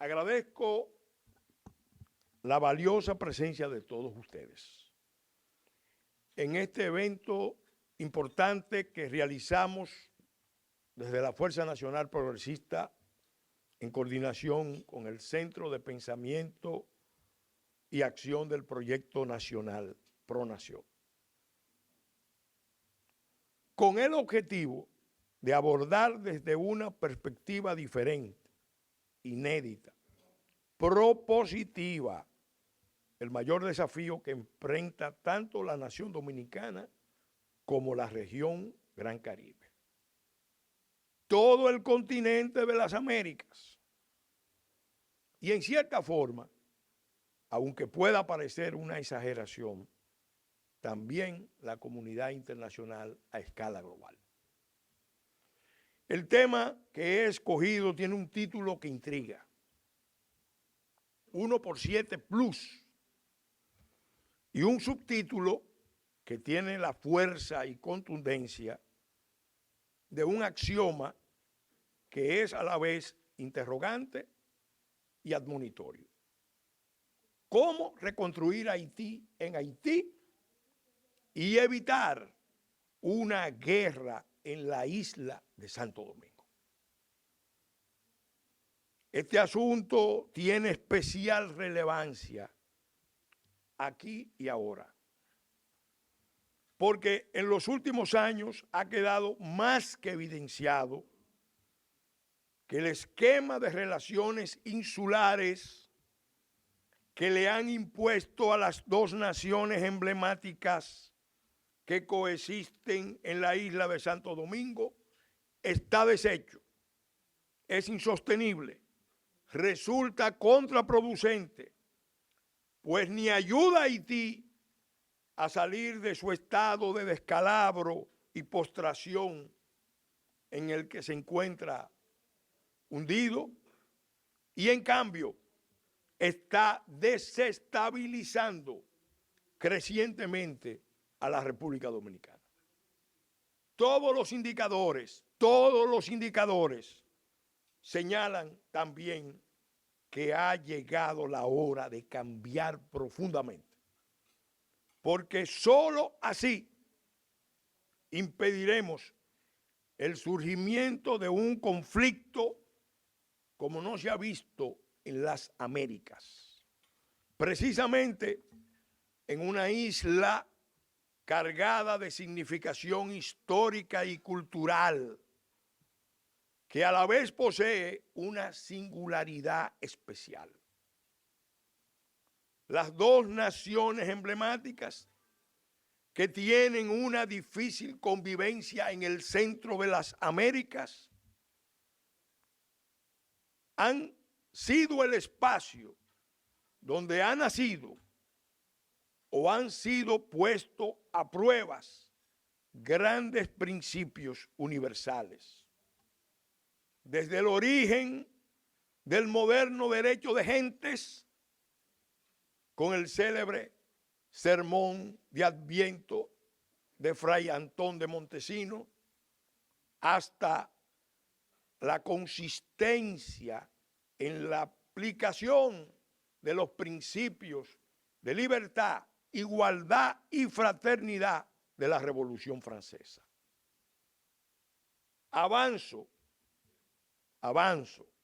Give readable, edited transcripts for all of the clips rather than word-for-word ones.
Agradezco la valiosa presencia de todos ustedes en este evento importante que realizamos desde la Fuerza Nacional Progresista en coordinación con el Centro de Pensamiento y Acción del Proyecto Nacional ProNación, con el objetivo de abordar desde una perspectiva diferente, inédita, propositiva, el mayor desafío que enfrenta tanto la nación dominicana como la región Gran Caribe. Todo el continente de las Américas. Y en cierta forma, aunque pueda parecer una exageración, también la comunidad internacional a escala global. El tema que he escogido tiene un título que intriga. 1x7 Plus. Y un subtítulo que tiene la fuerza y contundencia de un axioma que es a la vez interrogante y admonitorio. ¿Cómo reconstruir Haití en Haití y evitar una guerra en la isla de Santo Domingo? Este asunto tiene especial relevancia aquí y ahora, porque en los últimos años ha quedado más que evidenciado que el esquema de relaciones insulares que le han impuesto a las dos naciones emblemáticas que coexisten en la isla de Santo Domingo está deshecho, es insostenible, resulta contraproducente, pues ni ayuda a Haití a salir de su estado de descalabro y postración en el que se encuentra hundido, y en cambio está desestabilizando crecientemente a la República Dominicana. Todos los indicadores señalan también que ha llegado la hora de cambiar profundamente, porque solo así impediremos el surgimiento de un conflicto como no se ha visto en las Américas, precisamente en una isla cargada de significación histórica y cultural, que a la vez posee una singularidad especial. Las dos naciones emblemáticas que tienen una difícil convivencia en el centro de las Américas han sido el espacio donde ha nacido o han sido puestos a pruebas grandes principios universales. Desde el origen del moderno derecho de gentes, con el célebre sermón de Adviento de Fray Antón de Montesino, hasta la consistencia en la aplicación de los principios de libertad, igualdad y fraternidad de la Revolución Francesa. Avanzo,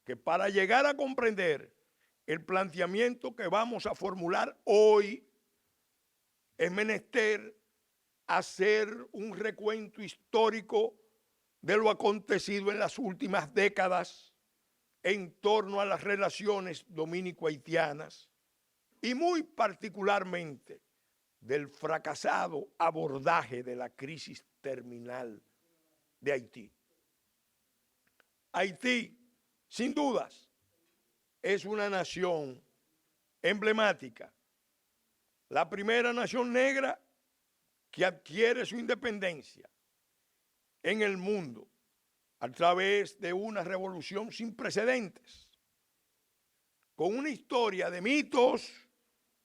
que para llegar a comprender el planteamiento que vamos a formular hoy, es menester hacer un recuento histórico de lo acontecido en las últimas décadas en torno a las relaciones dominico-haitianas y muy particularmente del fracasado abordaje de la crisis terminal de Haití. Haití, sin dudas, es una nación emblemática, la primera nación negra que adquiere su independencia en el mundo a través de una revolución sin precedentes, con una historia de mitos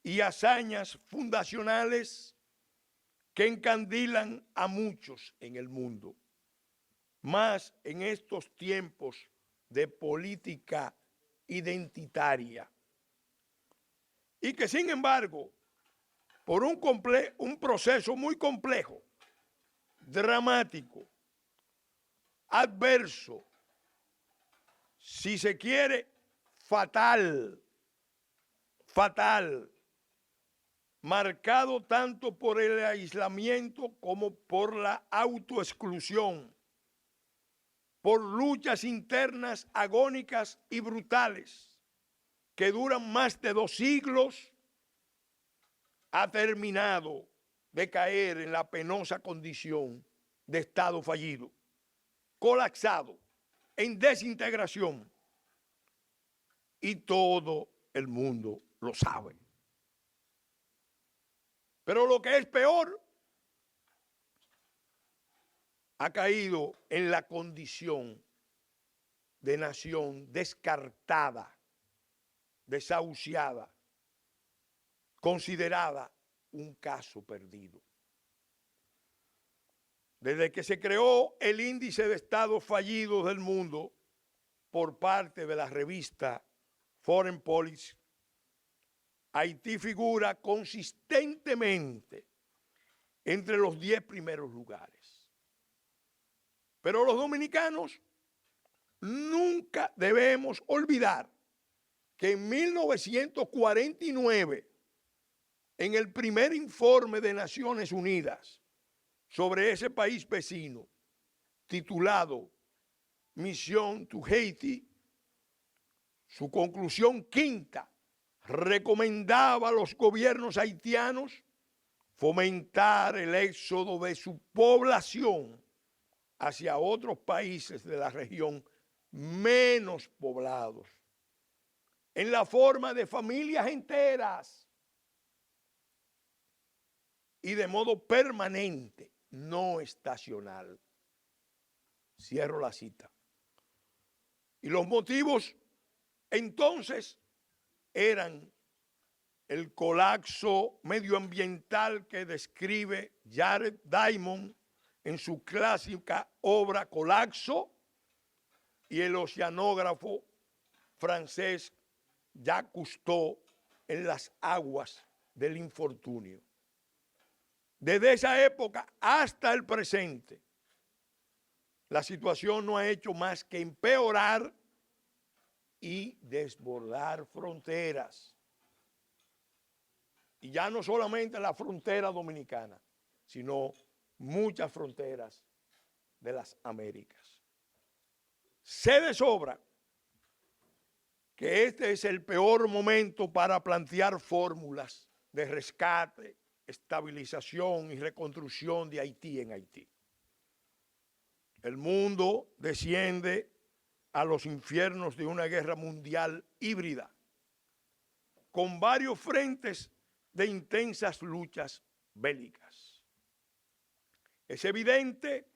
y hazañas fundacionales que encandilan a muchos en el mundo, más en estos tiempos de política identitaria. Y que sin embargo, por un proceso muy complejo, dramático, adverso, si se quiere, fatal, marcado tanto por el aislamiento como por la autoexclusión, por luchas internas agónicas y brutales que duran más de 2 siglos, ha terminado de caer en la penosa condición de Estado fallido, colapsado, en desintegración. Y todo el mundo lo sabe. Pero lo que es peor, ha caído en la condición de nación descartada, desahuciada, considerada un caso perdido. Desde que se creó el índice de estados fallidos del mundo por parte de la revista Foreign Policy, Haití figura consistentemente entre los 10 primeros lugares. Pero los dominicanos nunca debemos olvidar que en 1949, en el primer informe de Naciones Unidas sobre ese país vecino, titulado Mission to Haiti, su conclusión quinta recomendaba a los gobiernos haitianos fomentar el éxodo de su población hacia otros países de la región menos poblados, en la forma de familias enteras y de modo permanente, no estacional. Cierro la cita. Y los motivos entonces eran el colapso medioambiental que describe Jared Diamond en su clásica obra Colapso, y el oceanógrafo francés Jacques Cousteau en Las aguas del infortunio. Desde esa época hasta el presente, la situación no ha hecho más que empeorar y desbordar fronteras. Y ya no solamente la frontera dominicana, sino muchas fronteras de las Américas. Sé de sobra que este es el peor momento para plantear fórmulas de rescate, estabilización y reconstrucción de Haití en Haití. El mundo desciende a los infiernos de una guerra mundial híbrida, con varios frentes de intensas luchas bélicas. Es evidente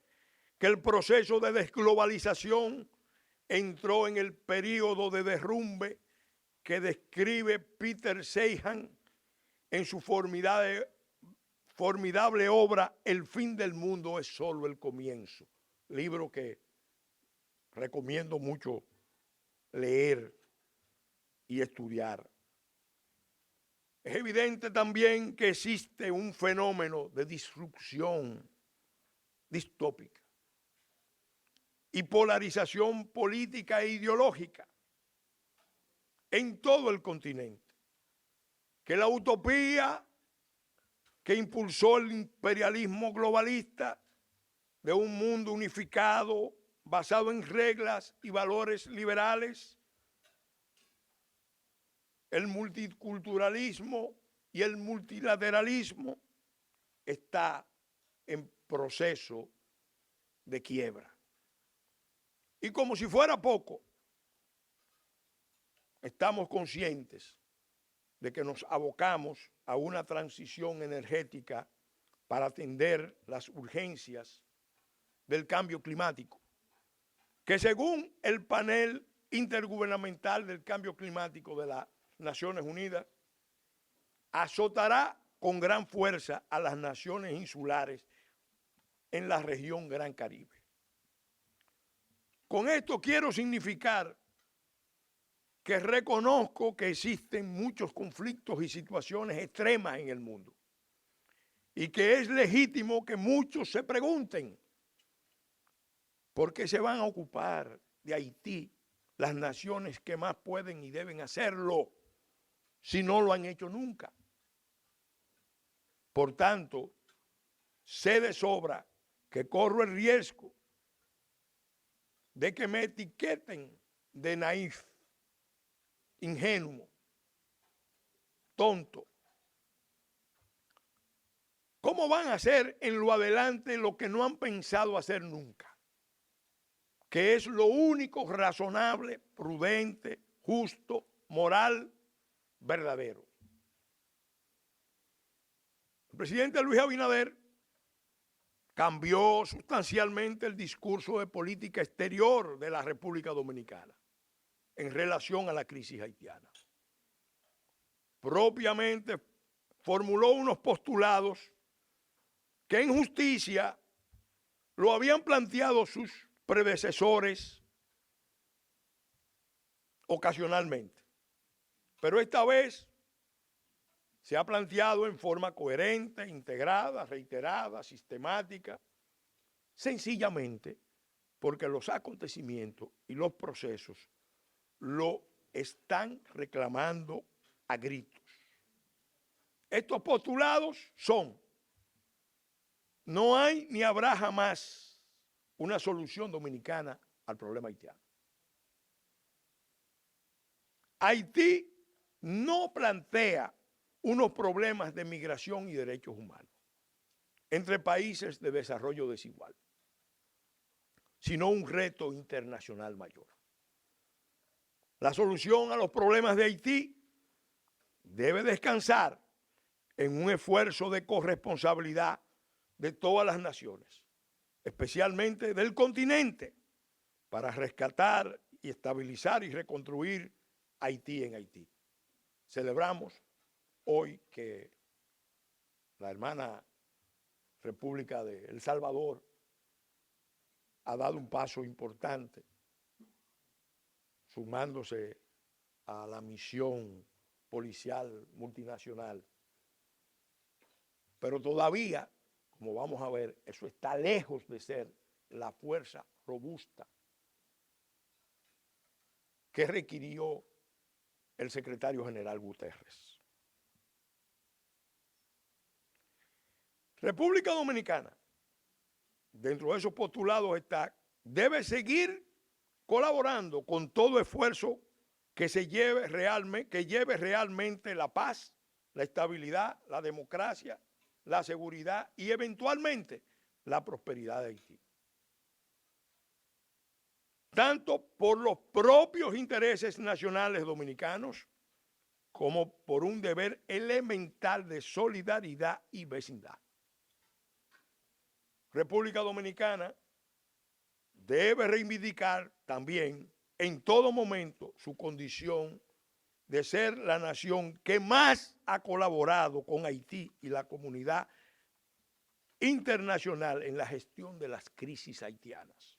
que el proceso de desglobalización entró en el periodo de derrumbe que describe Peter Seihan en su formidable obra El fin del mundo es solo el comienzo, libro que recomiendo mucho leer y estudiar. Es evidente también que existe un fenómeno de disrupción distópica y polarización política e ideológica en todo el continente, que la utopía que impulsó el imperialismo globalista de un mundo unificado basado en reglas y valores liberales, el multiculturalismo y el multilateralismo, está en proceso de quiebra. Y como si fuera poco, estamos conscientes de que nos abocamos a una transición energética para atender las urgencias del cambio climático, que según el panel intergubernamental del cambio climático de las Naciones Unidas, azotará con gran fuerza a las naciones insulares en la región Gran Caribe. Con esto quiero significar que reconozco que existen muchos conflictos y situaciones extremas en el mundo y que es legítimo que muchos se pregunten por qué se van a ocupar de Haití las naciones que más pueden y deben hacerlo si no lo han hecho nunca. Por tanto, sé de sobra que corro el riesgo de que me etiqueten de naif, ingenuo, tonto. ¿Cómo van a hacer en lo adelante lo que no han pensado hacer nunca? Que es lo único razonable, prudente, justo, moral, verdadero. El presidente Luis Abinader cambió sustancialmente el discurso de política exterior de la República Dominicana en relación a la crisis haitiana. Propiamente formuló unos postulados que en justicia lo habían planteado sus predecesores ocasionalmente, pero esta vez se ha planteado en forma coherente, integrada, reiterada, sistemática, sencillamente porque los acontecimientos y los procesos lo están reclamando a gritos. Estos postulados son: no hay ni habrá jamás una solución dominicana al problema haitiano. Haití no plantea unos problemas de migración y derechos humanos entre países de desarrollo desigual, sino un reto internacional mayor. La solución a los problemas de Haití debe descansar en un esfuerzo de corresponsabilidad de todas las naciones, especialmente del continente, para rescatar y estabilizar y reconstruir Haití en Haití. Celebramos hoy que la hermana República de El Salvador ha dado un paso importante, sumándose a la misión policial multinacional. Pero todavía, como vamos a ver, eso está lejos de ser la fuerza robusta que requirió el secretario general Guterres. República Dominicana, dentro de esos postulados está, debe seguir colaborando con todo esfuerzo que lleve realmente la paz, la estabilidad, la democracia, la seguridad y eventualmente la prosperidad de Haití. Tanto por los propios intereses nacionales dominicanos como por un deber elemental de solidaridad y vecindad. República Dominicana debe reivindicar también en todo momento su condición de ser la nación que más ha colaborado con Haití y la comunidad internacional en la gestión de las crisis haitianas,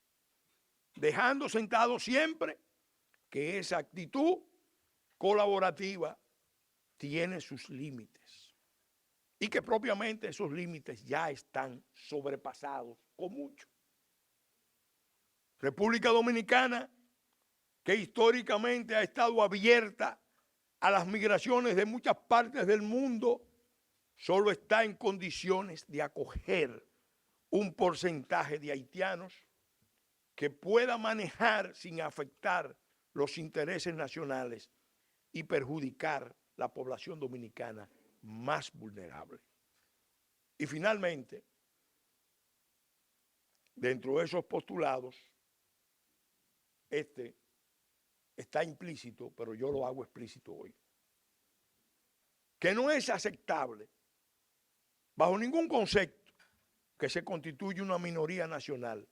dejando sentado siempre que esa actitud colaborativa tiene sus límites y que propiamente esos límites ya están sobrepasados con mucho. República Dominicana, que históricamente ha estado abierta a las migraciones de muchas partes del mundo, solo está en condiciones de acoger un porcentaje de haitianos que pueda manejar sin afectar los intereses nacionales y perjudicar la población dominicana más vulnerable. Y finalmente, dentro de esos postulados, está implícito, pero yo lo hago explícito hoy, que no es aceptable, bajo ningún concepto, que se constituya una minoría nacional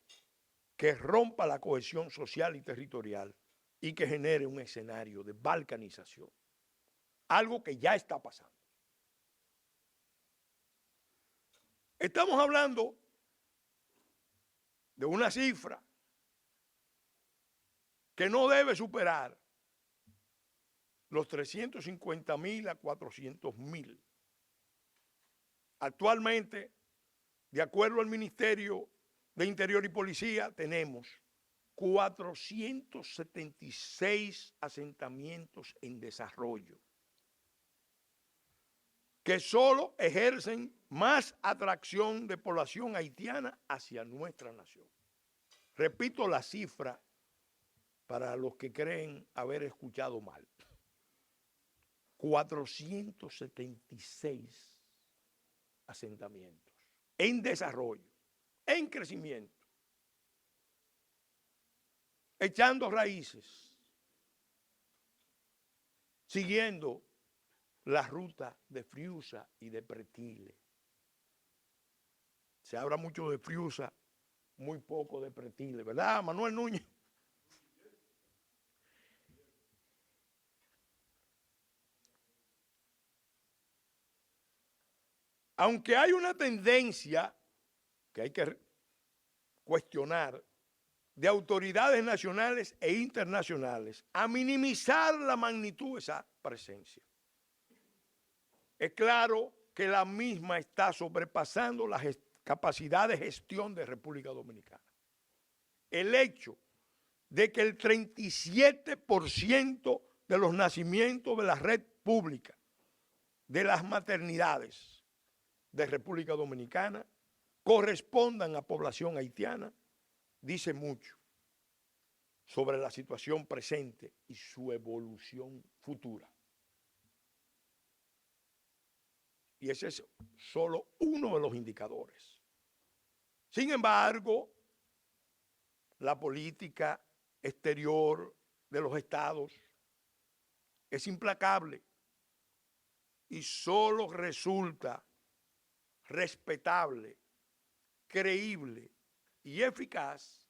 que rompa la cohesión social y territorial y que genere un escenario de balcanización, algo que ya está pasando. Estamos hablando de una cifra que no debe superar los 350.000 a 400.000. Actualmente, de acuerdo al Ministerio de Interior y Policía, tenemos 476 asentamientos en desarrollo que solo ejercen más atracción de población haitiana hacia nuestra nación. Repito la cifra para los que creen haber escuchado mal. 476 asentamientos en desarrollo, en crecimiento, echando raíces, siguiendo la ruta de Friusa y de Pretile. Se habla mucho de Friusa, muy poco de Pretile, ¿verdad, Manuel Núñez? Aunque hay una tendencia que hay que cuestionar de autoridades nacionales e internacionales a minimizar la magnitud de esa presencia. Es claro que la misma está sobrepasando las capacidades de gestión de República Dominicana. El hecho de que el 37% de los nacimientos de la red pública de las maternidades de República Dominicana correspondan a población haitiana, dice mucho sobre la situación presente y su evolución futura. Y ese es solo uno de los indicadores. Sin embargo, la política exterior de los estados es implacable y solo resulta respetable, creíble y eficaz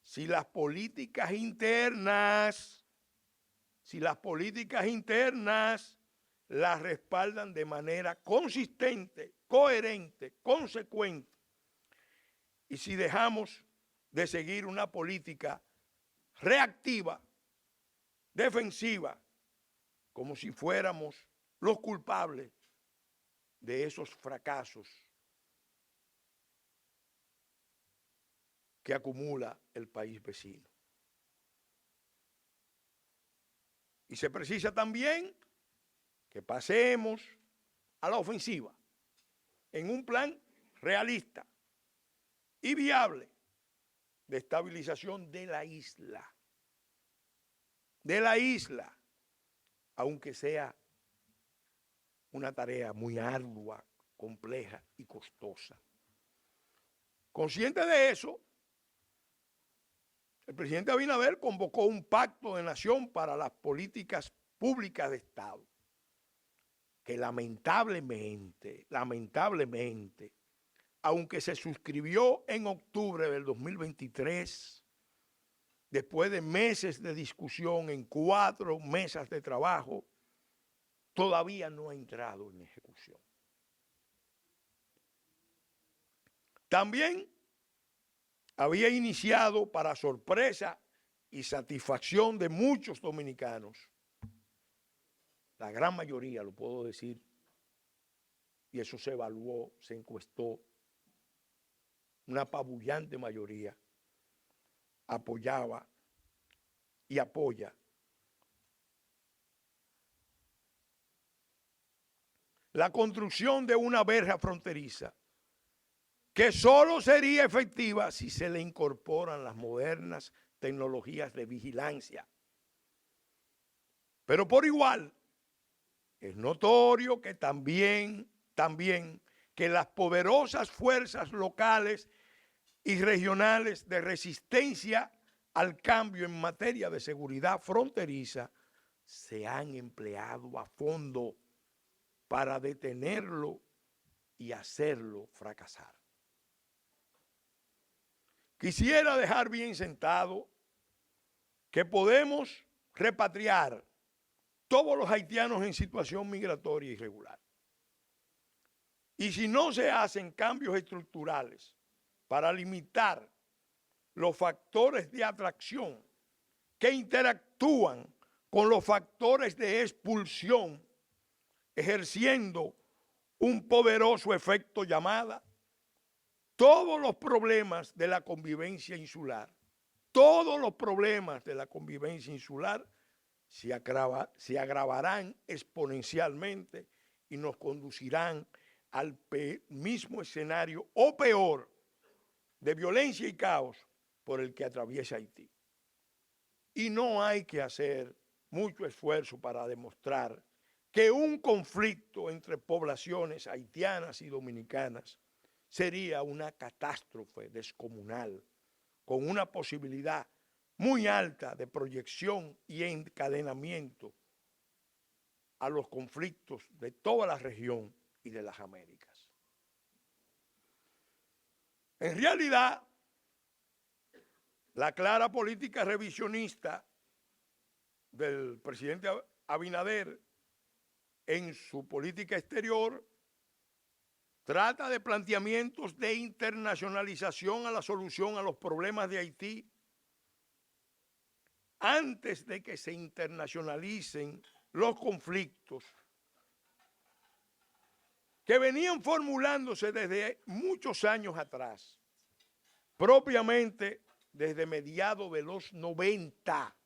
si las políticas internas las respaldan de manera consistente, coherente, consecuente, y si dejamos de seguir una política reactiva, defensiva, como si fuéramos los culpables de esos fracasos que acumula el país vecino. Y se precisa también que pasemos a la ofensiva en un plan realista y viable de estabilización de la isla, aunque sea una tarea muy ardua, compleja y costosa. Consciente de eso, el presidente Abinader convocó un pacto de nación para las políticas públicas de Estado, que lamentablemente, aunque se suscribió en octubre del 2023, después de meses de discusión en 4 mesas de trabajo, todavía no ha entrado en ejecución. También había iniciado, para sorpresa y satisfacción de muchos dominicanos, la gran mayoría, lo puedo decir, y eso se evaluó, se encuestó, una apabullante mayoría apoyaba y apoya la construcción de una verja fronteriza que solo sería efectiva si se le incorporan las modernas tecnologías de vigilancia. Pero por igual, es notorio que también que las poderosas fuerzas locales y regionales de resistencia al cambio en materia de seguridad fronteriza se han empleado a fondo para detenerlo y hacerlo fracasar. Quisiera dejar bien sentado que podemos repatriar todos los haitianos en situación migratoria irregular. Y si no se hacen cambios estructurales para limitar los factores de atracción que interactúan con los factores de expulsión, ejerciendo un poderoso efecto llamada, todos los problemas de la convivencia insular, todos los problemas de la convivencia insular se agravarán exponencialmente y nos conducirán al mismo escenario o peor de violencia y caos por el que atraviesa Haití. Y no hay que hacer mucho esfuerzo para demostrar que un conflicto entre poblaciones haitianas y dominicanas sería una catástrofe descomunal, con una posibilidad muy alta de proyección y encadenamiento a los conflictos de toda la región y de las Américas. En realidad, la clara política revisionista del presidente Abinader en su política exterior trata de planteamientos de internacionalización a la solución a los problemas de Haití antes de que se internacionalicen los conflictos que venían formulándose desde muchos años atrás, propiamente desde mediados de los 90.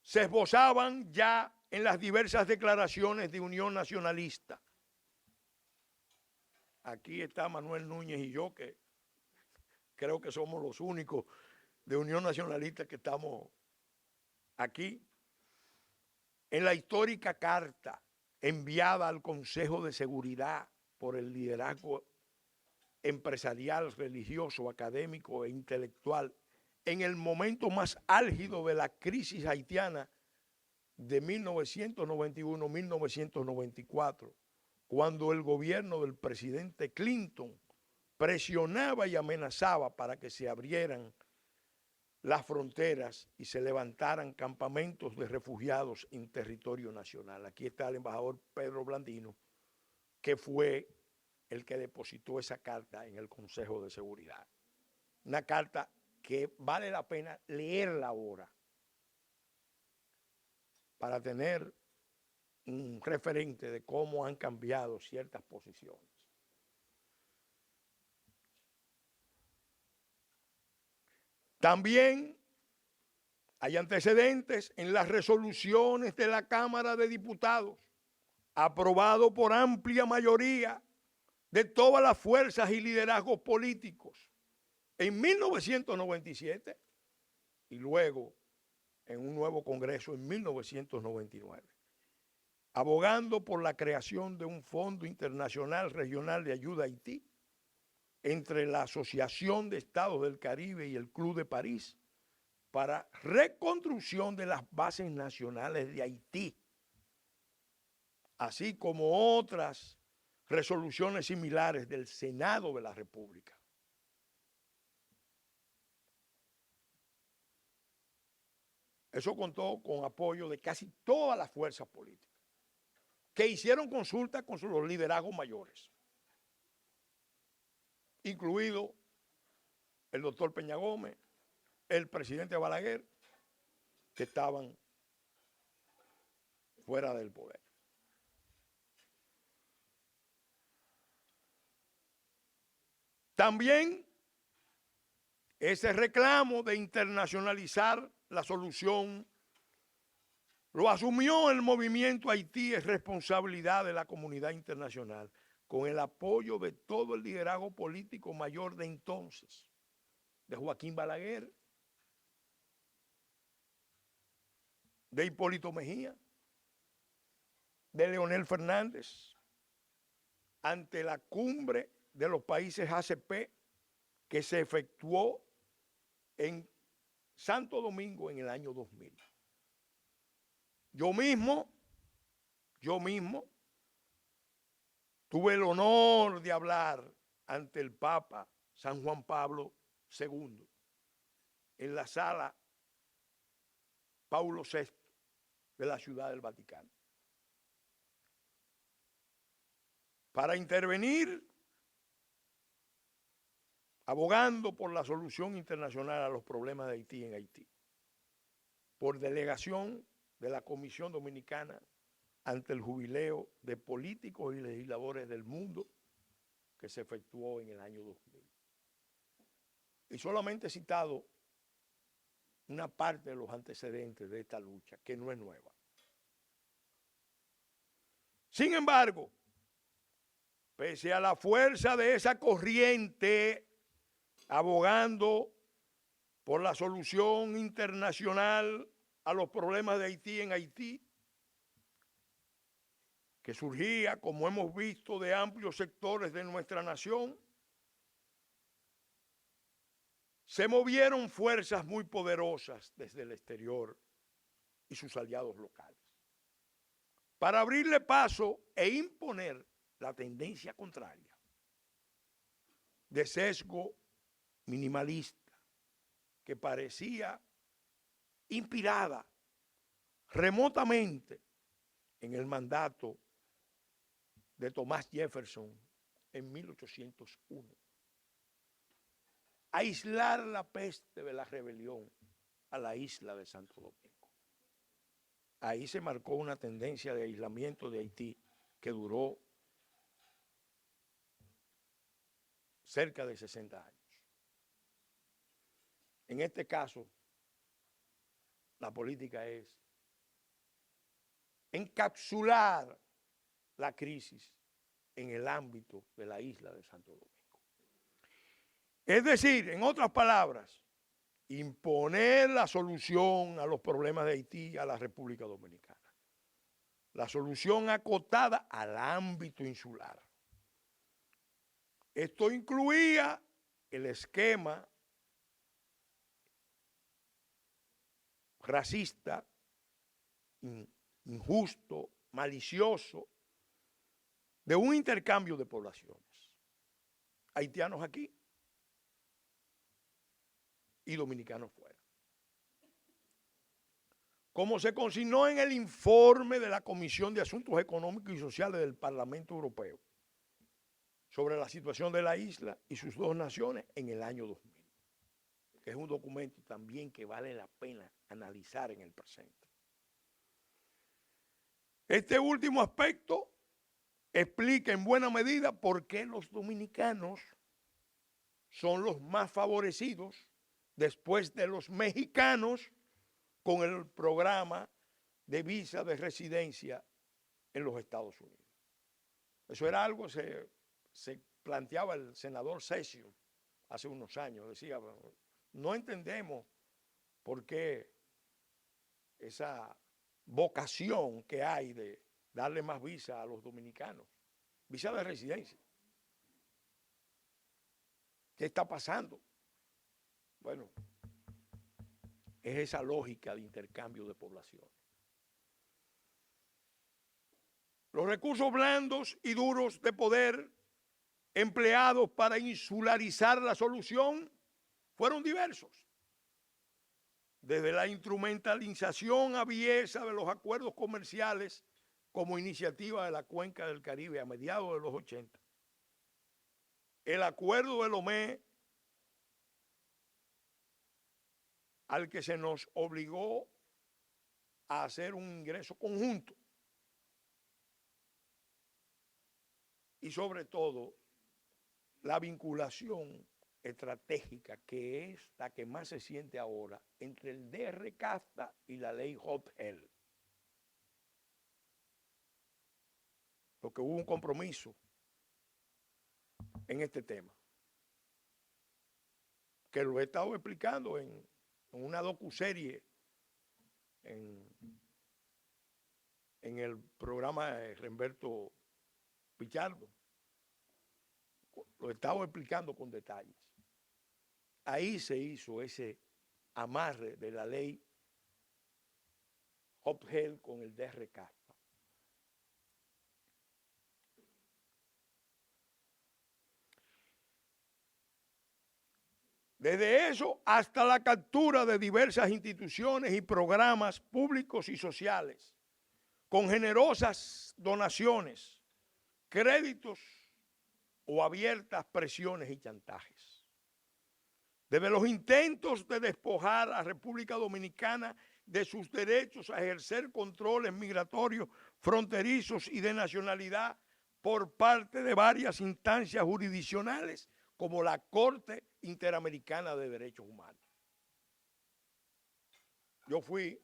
Se esbozaban ya en las diversas declaraciones de Unión Nacionalista. Aquí está Manuel Núñez y yo, que creo que somos los únicos de Unión Nacionalista que estamos aquí. En la histórica carta enviada al Consejo de Seguridad por el liderazgo empresarial, religioso, académico e intelectual, en el momento más álgido de la crisis haitiana de 1991-1994, cuando el gobierno del presidente Clinton presionaba y amenazaba para que se abrieran las fronteras y se levantaran campamentos de refugiados en territorio nacional. Aquí está el embajador Pedro Blandino, que fue el que depositó esa carta en el Consejo de Seguridad. Una carta que vale la pena leerla ahora para tener un referente de cómo han cambiado ciertas posiciones. También hay antecedentes en las resoluciones de la Cámara de Diputados, aprobado por amplia mayoría de todas las fuerzas y liderazgos políticos en 1997 y luego en un nuevo Congreso en 1999, abogando por la creación de un Fondo Internacional Regional de Ayuda a Haití entre la Asociación de Estados del Caribe y el Club de París para reconstrucción de las bases nacionales de Haití, así como otras resoluciones similares del Senado de la República. Eso contó con apoyo de casi todas las fuerzas políticas, que hicieron consulta con los liderazgos mayores, incluido el doctor Peña Gómez, el presidente Balaguer, que estaban fuera del poder. También ese reclamo de internacionalizar la solución lo asumió el movimiento Haití, es responsabilidad de la comunidad internacional, con el apoyo de todo el liderazgo político mayor de entonces, de Joaquín Balaguer, de Hipólito Mejía, de Leonel Fernández, ante la cumbre de los países ACP que se efectuó en Santo Domingo en el año 2000. Yo mismo tuve el honor de hablar ante el Papa San Juan Pablo II en la sala Paulo VI de la Ciudad del Vaticano, para intervenir abogando por la solución internacional a los problemas de Haití en Haití, por delegación de la Comisión Dominicana ante el jubileo de políticos y legisladores del mundo que se efectuó en el año 2000. Y solamente he citado una parte de los antecedentes de esta lucha, que no es nueva. Sin embargo, pese a la fuerza de esa corriente abogando por la solución internacional a los problemas de Haití en Haití, que surgía, como hemos visto, de amplios sectores de nuestra nación, se movieron fuerzas muy poderosas desde el exterior y sus aliados locales para abrirle paso e imponer la tendencia contraria de sesgo minimalista que parecía inspirada remotamente en el mandato de Thomas Jefferson en 1801. Aislar la peste de la rebelión a la isla de Santo Domingo. Ahí se marcó una tendencia de aislamiento de Haití que duró cerca de 60 años. En este caso, la política es encapsular la crisis en el ámbito de la isla de Santo Domingo. Es decir, en otras palabras, imponer la solución a los problemas de Haití a la República Dominicana. La solución acotada al ámbito insular. Esto incluía el esquema racista, injusto, malicioso, de un intercambio de poblaciones. Haitianos aquí y dominicanos fuera. Como se consignó en el informe de la Comisión de Asuntos Económicos y Sociales del Parlamento Europeo sobre la situación de la isla y sus dos naciones en el año 2000, que es un documento también que vale la pena analizar en el presente. Este último aspecto explica en buena medida por qué los dominicanos son los más favorecidos después de los mexicanos con el programa de visa de residencia en los Estados Unidos. Eso era algo que se planteaba el senador Sessions hace unos años. Decía, no entendemos por qué esa vocación que hay de darle más visa a los dominicanos, visa de residencia. ¿Qué está pasando? Bueno, es esa lógica de intercambio de población. Los recursos blandos y duros de poder empleados para insularizar la solución fueron diversos. Desde la instrumentalización aviesa de los acuerdos comerciales como iniciativa de la Cuenca del Caribe a mediados de los 80. El acuerdo de Lomé, al que se nos obligó a hacer un ingreso conjunto. Y sobre todo, la vinculación estratégica que es la que más se siente ahora entre el DR-CAFTA y la ley Hope-Hill. Porque hubo un compromiso en este tema, que lo he estado explicando en una docuserie en el programa de Remberto Pichardo. Lo he estado explicando con detalles. Ahí se hizo ese amarre de la ley Hope-Hill con el DR-CAFTA. Desde eso hasta la captura de diversas instituciones y programas públicos y sociales, con generosas donaciones, créditos o abiertas presiones y chantajes. Desde los intentos de despojar a República Dominicana de sus derechos a ejercer controles migratorios fronterizos y de nacionalidad por parte de varias instancias jurisdiccionales, como la Corte Interamericana de Derechos Humanos. Yo fui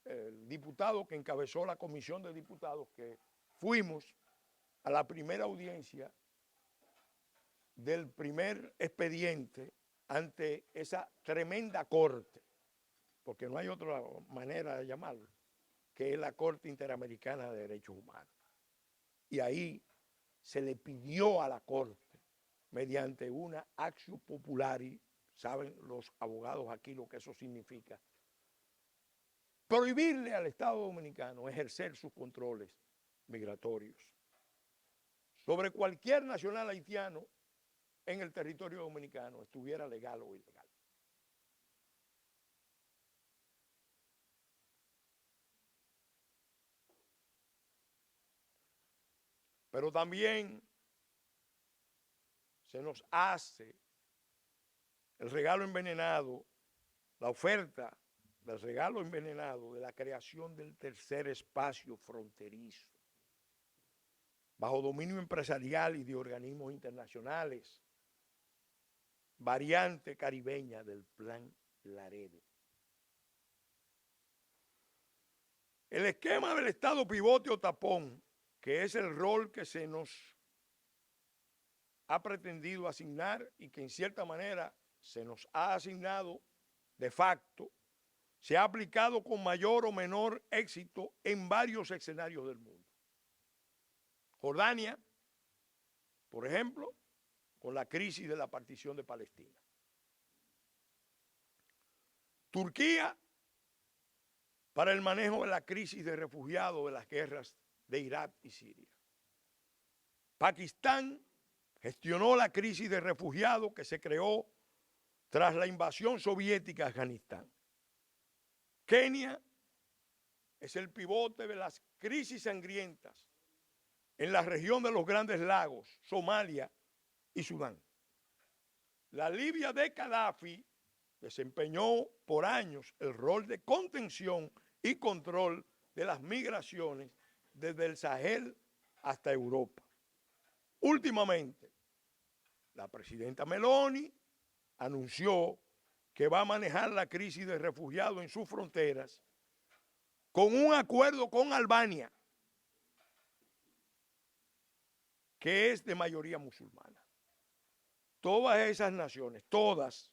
el diputado que encabezó la comisión de diputados que fuimos a la primera audiencia del primer expediente ante esa tremenda corte, porque no hay otra manera de llamarlo, que es la Corte Interamericana de Derechos Humanos. Y ahí se le pidió a la Corte, mediante una acción popular, y saben los abogados aquí lo que eso significa, prohibirle al Estado Dominicano ejercer sus controles migratorios sobre cualquier nacional haitiano en el territorio dominicano, estuviera legal o ilegal. Pero también se nos hace el regalo envenenado, la oferta del regalo envenenado de la creación del tercer espacio fronterizo, bajo dominio empresarial y de organismos internacionales, variante caribeña del Plan Laredo. El esquema del Estado pivote o tapón, que es el rol que se nos ha pretendido asignar y que en cierta manera se nos ha asignado de facto, se ha aplicado con mayor o menor éxito en varios escenarios del mundo. Jordania, por ejemplo, con la crisis de la partición de Palestina. Turquía, para el manejo de la crisis de refugiados de las guerras de Irak y Siria. Pakistán gestionó la crisis de refugiados que se creó tras la invasión soviética a Afganistán. Kenia es el pivote de las crisis sangrientas en la región de los Grandes Lagos, Somalia y Sudán. La Libia de Gaddafi desempeñó por años el rol de contención y control de las migraciones desde el Sahel hasta Europa. Últimamente, la presidenta Meloni anunció que va a manejar la crisis de refugiados en sus fronteras con un acuerdo con Albania, que es de mayoría musulmana. Todas esas naciones, todas,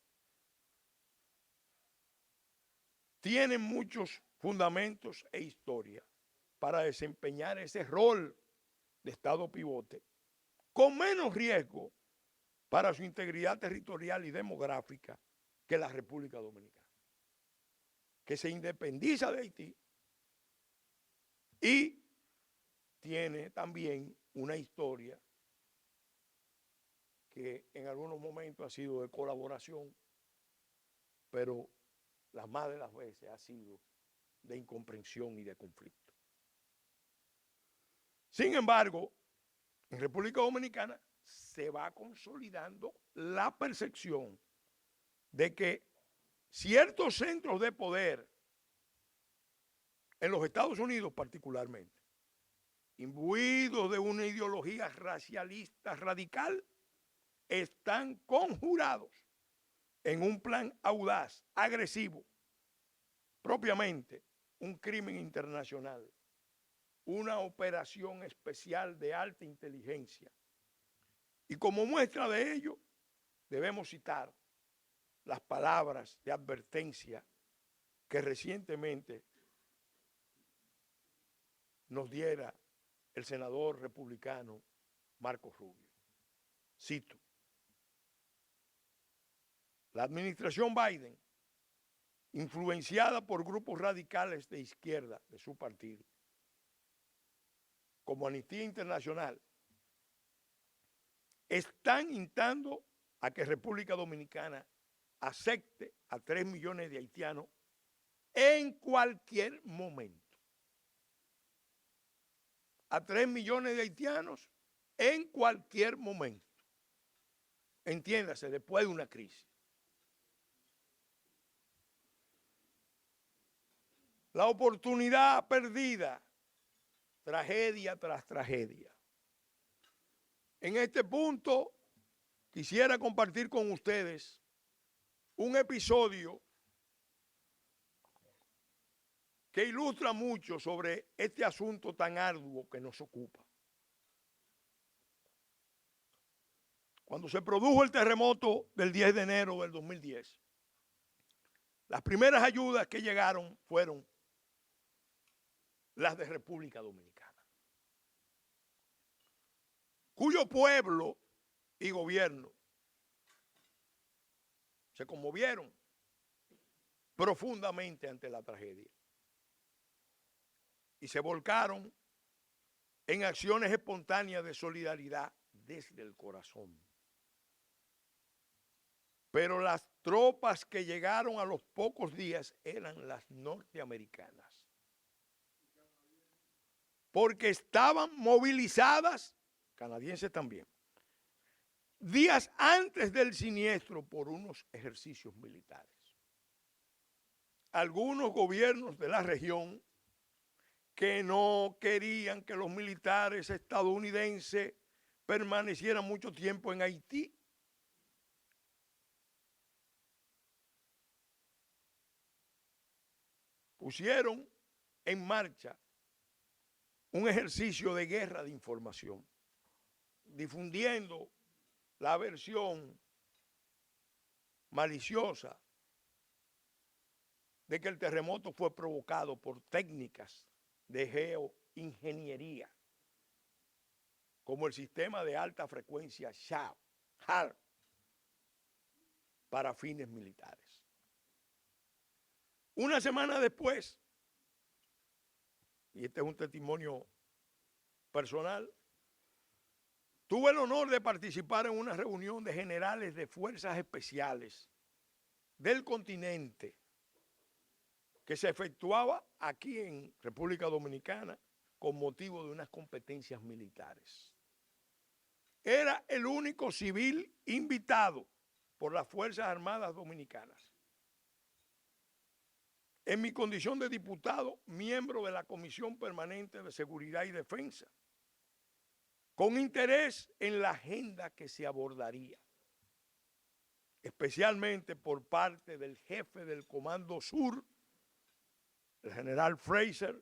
tienen muchos fundamentos e historia para desempeñar ese rol de Estado pivote con menos riesgo para su integridad territorial y demográfica que la República Dominicana, que se independiza de Haití y tiene también una historia que en algunos momentos ha sido de colaboración, pero la más de las veces ha sido de incomprensión y de conflicto. Sin embargo, en República Dominicana se va consolidando la percepción de que ciertos centros de poder, en los Estados Unidos particularmente, imbuidos de una ideología racialista radical, están conjurados en un plan audaz, agresivo, propiamente un crimen internacional, una operación especial de alta inteligencia. Y como muestra de ello, debemos citar las palabras de advertencia que recientemente nos diera el senador republicano Marco Rubio. Cito: la administración Biden, influenciada por grupos radicales de izquierda de su partido, como Amnistía Internacional, están instando a que República Dominicana acepte a 3 millones de haitianos en cualquier momento. A 3 millones de haitianos en cualquier momento. entiéndase, después de una crisis. La oportunidad perdida, tragedia tras tragedia. En este punto, quisiera compartir con ustedes un episodio que ilustra mucho sobre este asunto tan arduo que nos ocupa. Cuando se produjo el terremoto del 10 de enero del 2010, las primeras ayudas que llegaron fueron las de República Dominicana, cuyo pueblo y gobierno se conmovieron profundamente ante la tragedia y se volcaron en acciones espontáneas de solidaridad desde el corazón. Pero las tropas que llegaron a los pocos días eran las norteamericanas, porque estaban movilizadas, canadienses también, días antes del siniestro por unos ejercicios militares. Algunos gobiernos de la región que no querían que los militares estadounidenses permanecieran mucho tiempo en Haití, pusieron en marcha un ejercicio de guerra de información, difundiendo la versión maliciosa de que el terremoto fue provocado por técnicas de geoingeniería, como el sistema de alta frecuencia HAARP, para fines militares. Una semana después, y este es un testimonio personal, tuve el honor de participar en una reunión de generales de fuerzas especiales del continente que se efectuaba aquí en República Dominicana con motivo de unas competencias militares. Era el único civil invitado por las Fuerzas Armadas Dominicanas. En mi condición de diputado, miembro de la Comisión Permanente de Seguridad y Defensa, con interés en la agenda que se abordaría, especialmente por parte del jefe del Comando Sur, el general Fraser,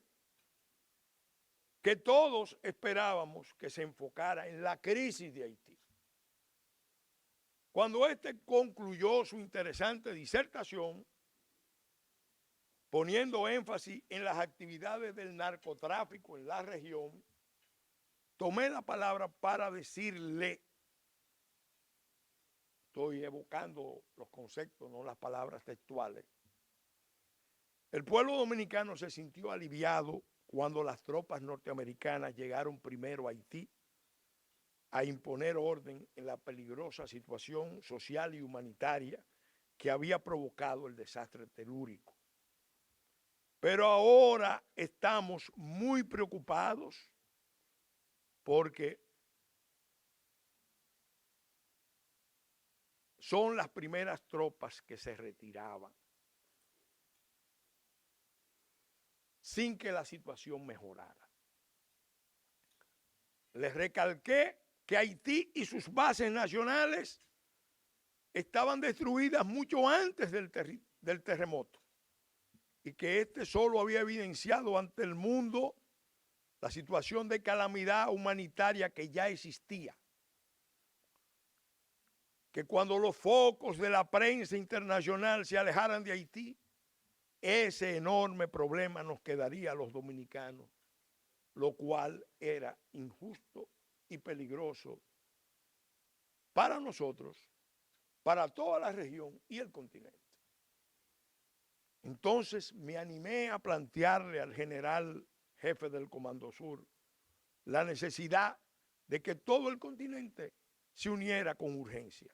que todos esperábamos que se enfocara en la crisis de Haití. Cuando éste concluyó su interesante disertación, poniendo énfasis en las actividades del narcotráfico en la región, tomé la palabra para decirle, estoy evocando los conceptos, no las palabras textuales, el pueblo dominicano se sintió aliviado cuando las tropas norteamericanas llegaron primero a Haití a imponer orden en la peligrosa situación social y humanitaria que había provocado el desastre telúrico. Pero ahora estamos muy preocupados porque son las primeras tropas que se retiraban sin que la situación mejorara. Les recalqué que Haití y sus bases nacionales estaban destruidas mucho antes del terremoto y que este solo había evidenciado ante el mundo la situación de calamidad humanitaria que ya existía. Que cuando los focos de la prensa internacional se alejaran de Haití, ese enorme problema nos quedaría a los dominicanos, lo cual era injusto y peligroso para nosotros, para toda la región y el continente. Entonces me animé a plantearle al general jefe del Comando Sur la necesidad de que todo el continente se uniera con urgencia,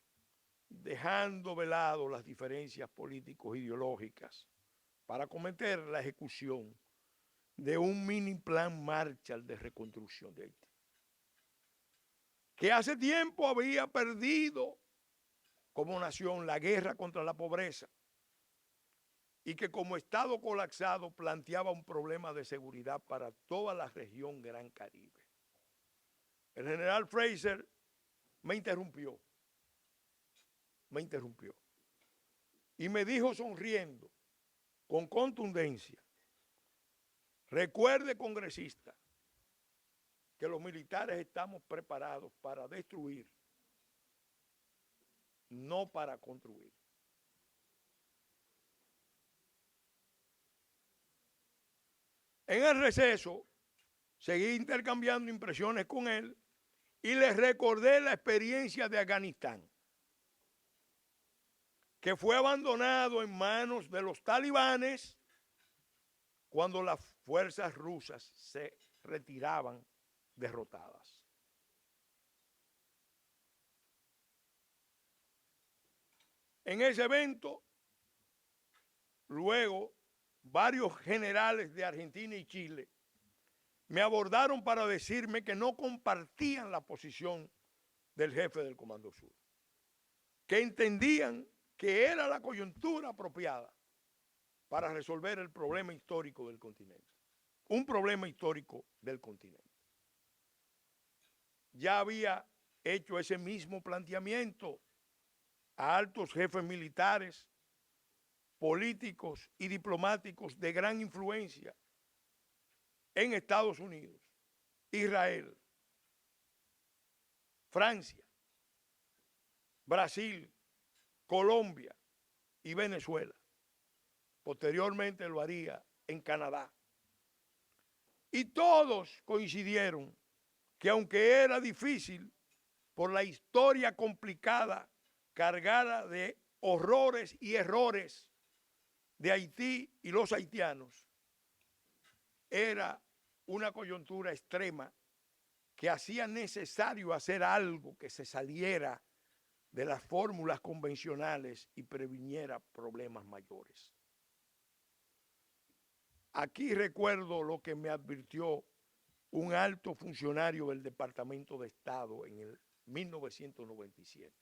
dejando de lado las diferencias político-ideológicas para cometer la ejecución de un mini plan Marshall de reconstrucción de Haití, que hace tiempo había perdido como nación la guerra contra la pobreza y que como Estado colapsado planteaba un problema de seguridad para toda la región Gran Caribe. El general Fraser me interrumpió y me dijo sonriendo con contundencia: recuerde, congresista, que los militares estamos preparados para destruir, no para construir. En el receso, seguí intercambiando impresiones con él y les recordé la experiencia de Afganistán, que fue abandonado en manos de los talibanes cuando las fuerzas rusas se retiraban derrotadas. En ese evento, luego, varios generales de Argentina y Chile me abordaron para decirme que no compartían la posición del jefe del Comando Sur, que entendían que era la coyuntura apropiada para resolver el problema histórico del continente, un problema histórico del continente. Ya había hecho ese mismo planteamiento a altos jefes militares, políticos y diplomáticos de gran influencia en Estados Unidos, Israel, Francia, Brasil, Colombia y Venezuela. Posteriormente lo haría en Canadá. Y todos coincidieron que aunque era difícil por la historia complicada, cargada de horrores y errores de Haití y los haitianos, era una coyuntura extrema que hacía necesario hacer algo que se saliera de las fórmulas convencionales y previniera problemas mayores. Aquí recuerdo lo que me advirtió un alto funcionario del Departamento de Estado en el 1997.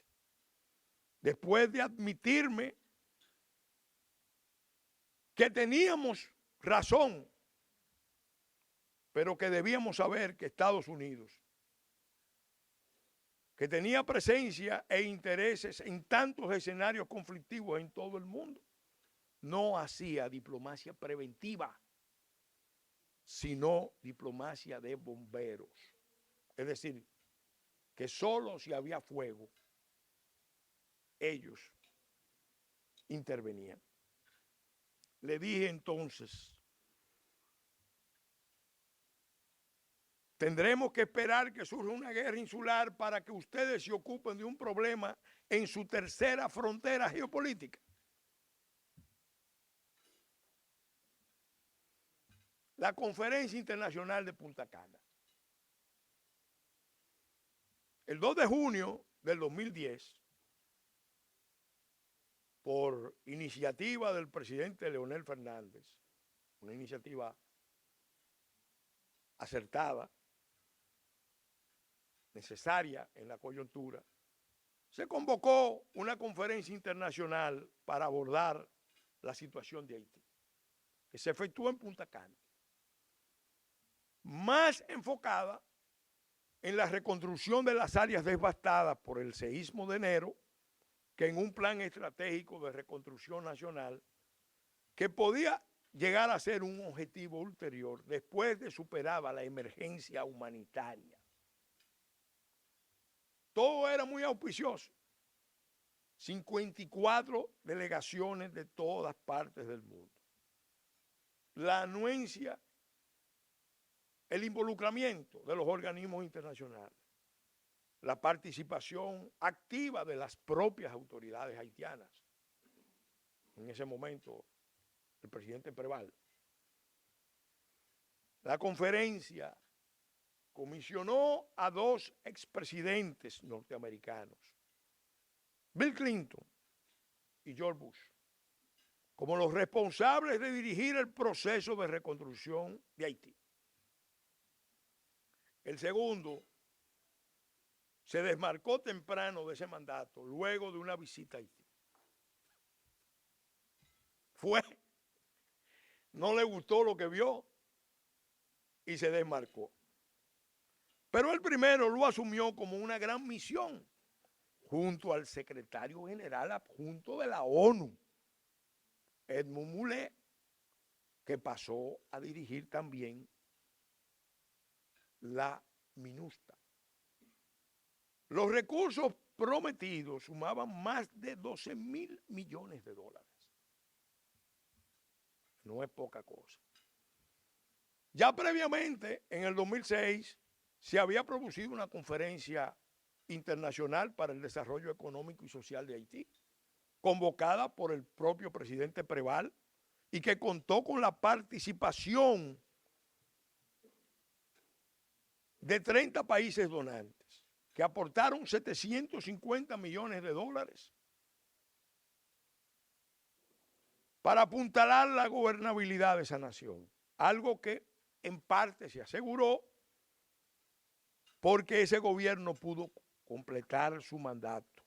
Después de admitirme que teníamos razón, pero que debíamos saber que Estados Unidos, que tenía presencia e intereses en tantos escenarios conflictivos en todo el mundo, no hacía diplomacia preventiva, sino diplomacia de bomberos. Es decir, que solo si había fuego, ellos intervenían. Le dije entonces: tendremos que esperar que surja una guerra insular para que ustedes se ocupen de un problema en su tercera frontera geopolítica. La Conferencia Internacional de Punta Cana. El 2 de junio del 2010, por iniciativa del presidente Leonel Fernández, una iniciativa acertada, necesaria en la coyuntura, se convocó una conferencia internacional para abordar la situación de Haití, que se efectuó en Punta Cana, más enfocada en la reconstrucción de las áreas devastadas por el seísmo de enero que en un plan estratégico de reconstrucción nacional que podía llegar a ser un objetivo ulterior después de superada la emergencia humanitaria. Todo era muy auspicioso. 54 delegaciones de todas partes del mundo. La anuencia, el involucramiento de los organismos internacionales, la participación activa de las propias autoridades haitianas. En ese momento, el presidente Preval. La conferencia comisionó a 2 expresidentes norteamericanos, Bill Clinton y George Bush, como los responsables de dirigir el proceso de reconstrucción de Haití. El segundo se desmarcó temprano de ese mandato luego de una visita a Haití. No le gustó lo que vio y se desmarcó. Pero él primero lo asumió como una gran misión junto al secretario general adjunto de la ONU, Edmund Mulet, que pasó a dirigir también la MINUSTAH. Los recursos prometidos sumaban más de 12.000 millones de dólares. No es poca cosa. Ya previamente, en el 2006, se había producido una conferencia internacional para el desarrollo económico y social de Haití, convocada por el propio presidente Preval y que contó con la participación de 30 países donantes que aportaron 750 millones de dólares para apuntalar la gobernabilidad de esa nación, algo que en parte se aseguró porque ese gobierno pudo completar su mandato,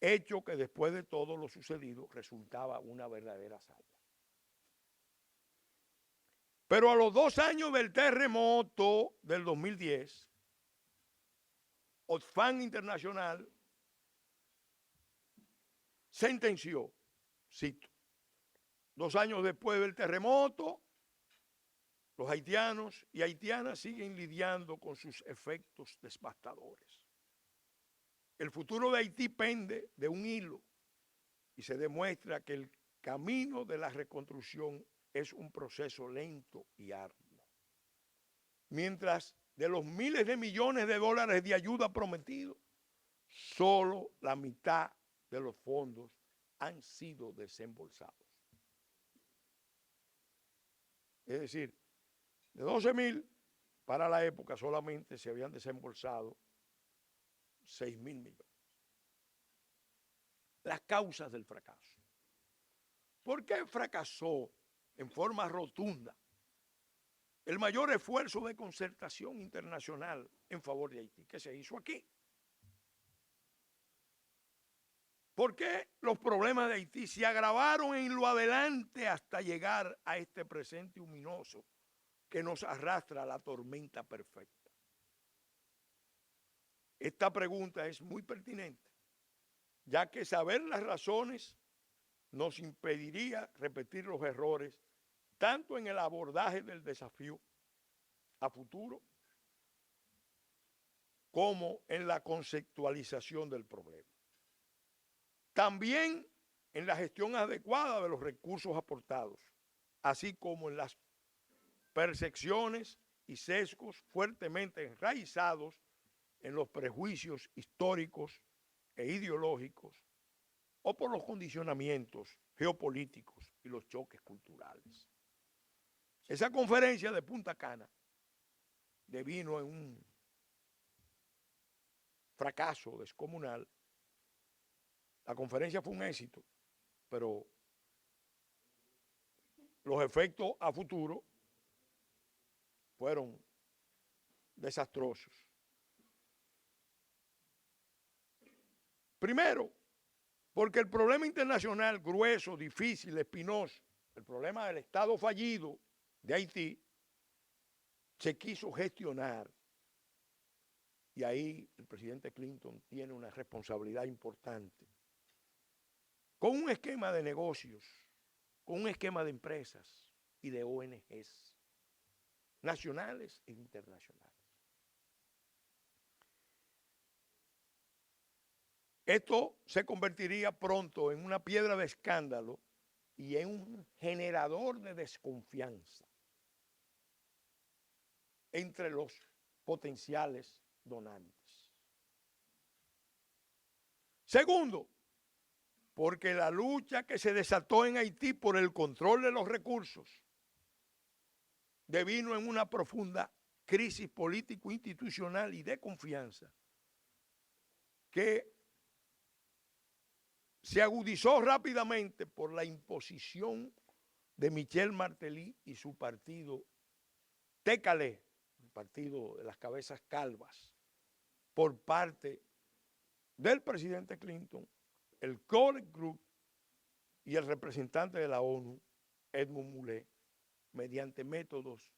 hecho que después de todo lo sucedido resultaba una verdadera hazaña. Pero a los 2 años del terremoto del 2010, Oxfam Internacional sentenció, cito, 2 años después del terremoto, los haitianos y haitianas siguen lidiando con sus efectos devastadores. El futuro de Haití pende de un hilo y se demuestra que el camino de la reconstrucción es un proceso lento y arduo. Mientras de los miles de millones de dólares de ayuda prometidos, solo la mitad de los fondos han sido desembolsados. Es decir, de 12.000 para la época solamente se habían desembolsado 6.000 millones. Las causas del fracaso. ¿Por qué fracasó en forma rotunda el mayor esfuerzo de concertación internacional en favor de Haití que se hizo aquí? ¿Por qué los problemas de Haití se agravaron en lo adelante hasta llegar a este presente luminoso que nos arrastra a la tormenta perfecta? Esta pregunta es muy pertinente, ya que saber las razones nos impediría repetir los errores tanto en el abordaje del desafío a futuro como en la conceptualización del problema. También en la gestión adecuada de los recursos aportados, así como en las percepciones y sesgos fuertemente enraizados en los prejuicios históricos e ideológicos o por los condicionamientos geopolíticos y los choques culturales. Esa conferencia de Punta Cana devino en un fracaso descomunal. La conferencia fue un éxito, pero los efectos a futuro fueron desastrosos. Primero, porque el problema internacional grueso, difícil, espinoso, el problema del Estado fallido de Haití, se quiso gestionar. Y ahí el presidente Clinton tiene una responsabilidad importante. Con un esquema de negocios, con un esquema de empresas y de ONGs, nacionales e internacionales. Esto se convertiría pronto en una piedra de escándalo y en un generador de desconfianza entre los potenciales donantes. Segundo, porque la lucha que se desató en Haití por el control de los recursos devino en una profunda crisis político-institucional y de confianza que se agudizó rápidamente por la imposición de Michel Martelly y su partido TCALE, el partido de las cabezas calvas, por parte del presidente Clinton, el Codex Group y el representante de la ONU, Edmund Mulet, mediante métodos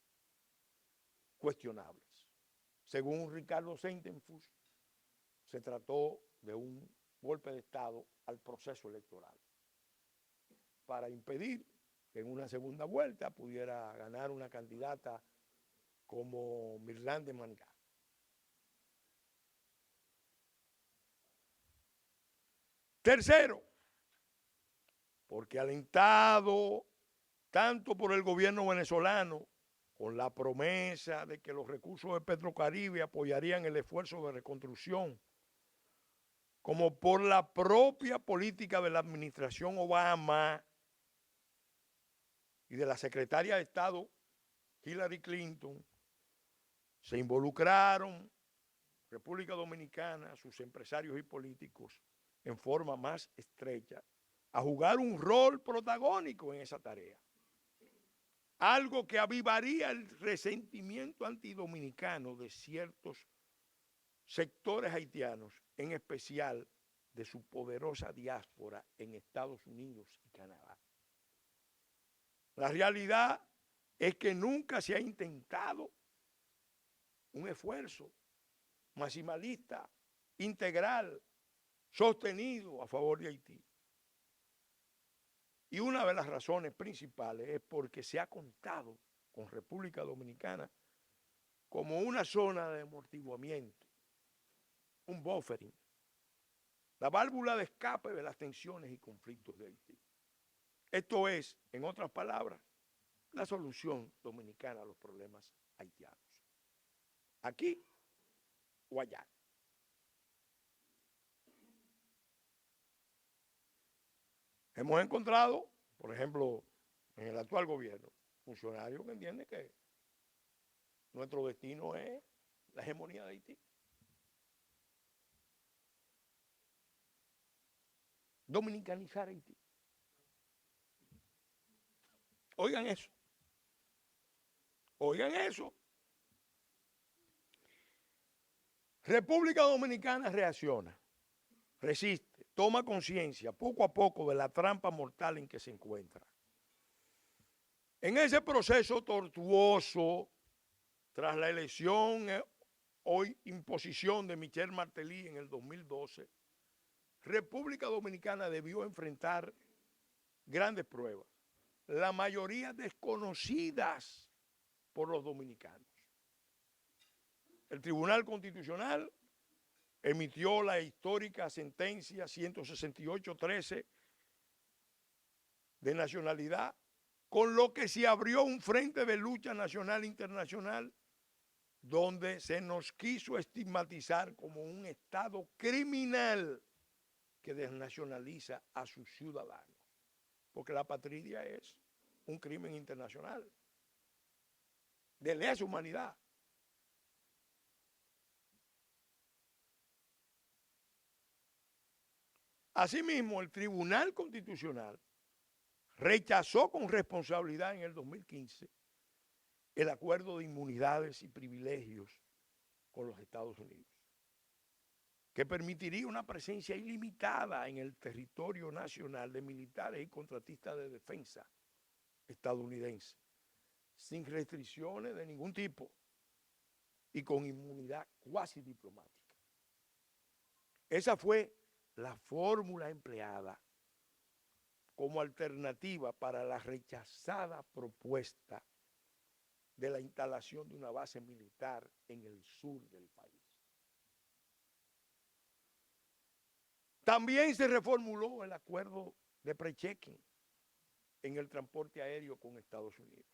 cuestionables. Según Ricardo Seytenfuss, se trató de un golpe de Estado al proceso electoral para impedir que en una segunda vuelta pudiera ganar una candidata como Mirlande Mangá. Tercero, porque alentado tanto por el gobierno venezolano, con la promesa de que los recursos de Petrocaribe apoyarían el esfuerzo de reconstrucción, como por la propia política de la administración Obama y de la secretaria de Estado Hillary Clinton, se involucraron República Dominicana, sus empresarios y políticos, en forma más estrecha, a jugar un rol protagónico en esa tarea. Algo que avivaría el resentimiento antidominicano de ciertos sectores haitianos, en especial de su poderosa diáspora en Estados Unidos y Canadá. La realidad es que nunca se ha intentado un esfuerzo maximalista, integral, sostenido a favor de Haití. Y una de las razones principales es porque se ha contado con República Dominicana como una zona de amortiguamiento, un buffering, la válvula de escape de las tensiones y conflictos de Haití. Esto es, en otras palabras, la solución dominicana a los problemas haitianos. Aquí o allá. Hemos encontrado, por ejemplo, en el actual gobierno, funcionarios que entienden que nuestro destino es la hegemonía de Haití. Dominicanizar Haití. Oigan eso. Oigan eso. República Dominicana reacciona, resiste, toma conciencia poco a poco de la trampa mortal en que se encuentra. En ese proceso tortuoso, tras la elección hoy imposición de Michel Martelly en el 2012, República Dominicana debió enfrentar grandes pruebas, la mayoría desconocidas por los dominicanos. El Tribunal Constitucional emitió la histórica sentencia 168-13 de nacionalidad, con lo que se abrió un frente de lucha nacional e internacional donde se nos quiso estigmatizar como un Estado criminal que desnacionaliza a sus ciudadanos, porque la patria es un crimen internacional de lesa humanidad. Asimismo, el Tribunal Constitucional rechazó con responsabilidad en el 2015 el acuerdo de inmunidades y privilegios con los Estados Unidos, que permitiría una presencia ilimitada en el territorio nacional de militares y contratistas de defensa estadounidenses, sin restricciones de ningún tipo y con inmunidad cuasi diplomática. Esa fue la fórmula empleada como alternativa para la rechazada propuesta de la instalación de una base militar en el sur del país. También se reformuló el acuerdo de pre-checking en el transporte aéreo con Estados Unidos,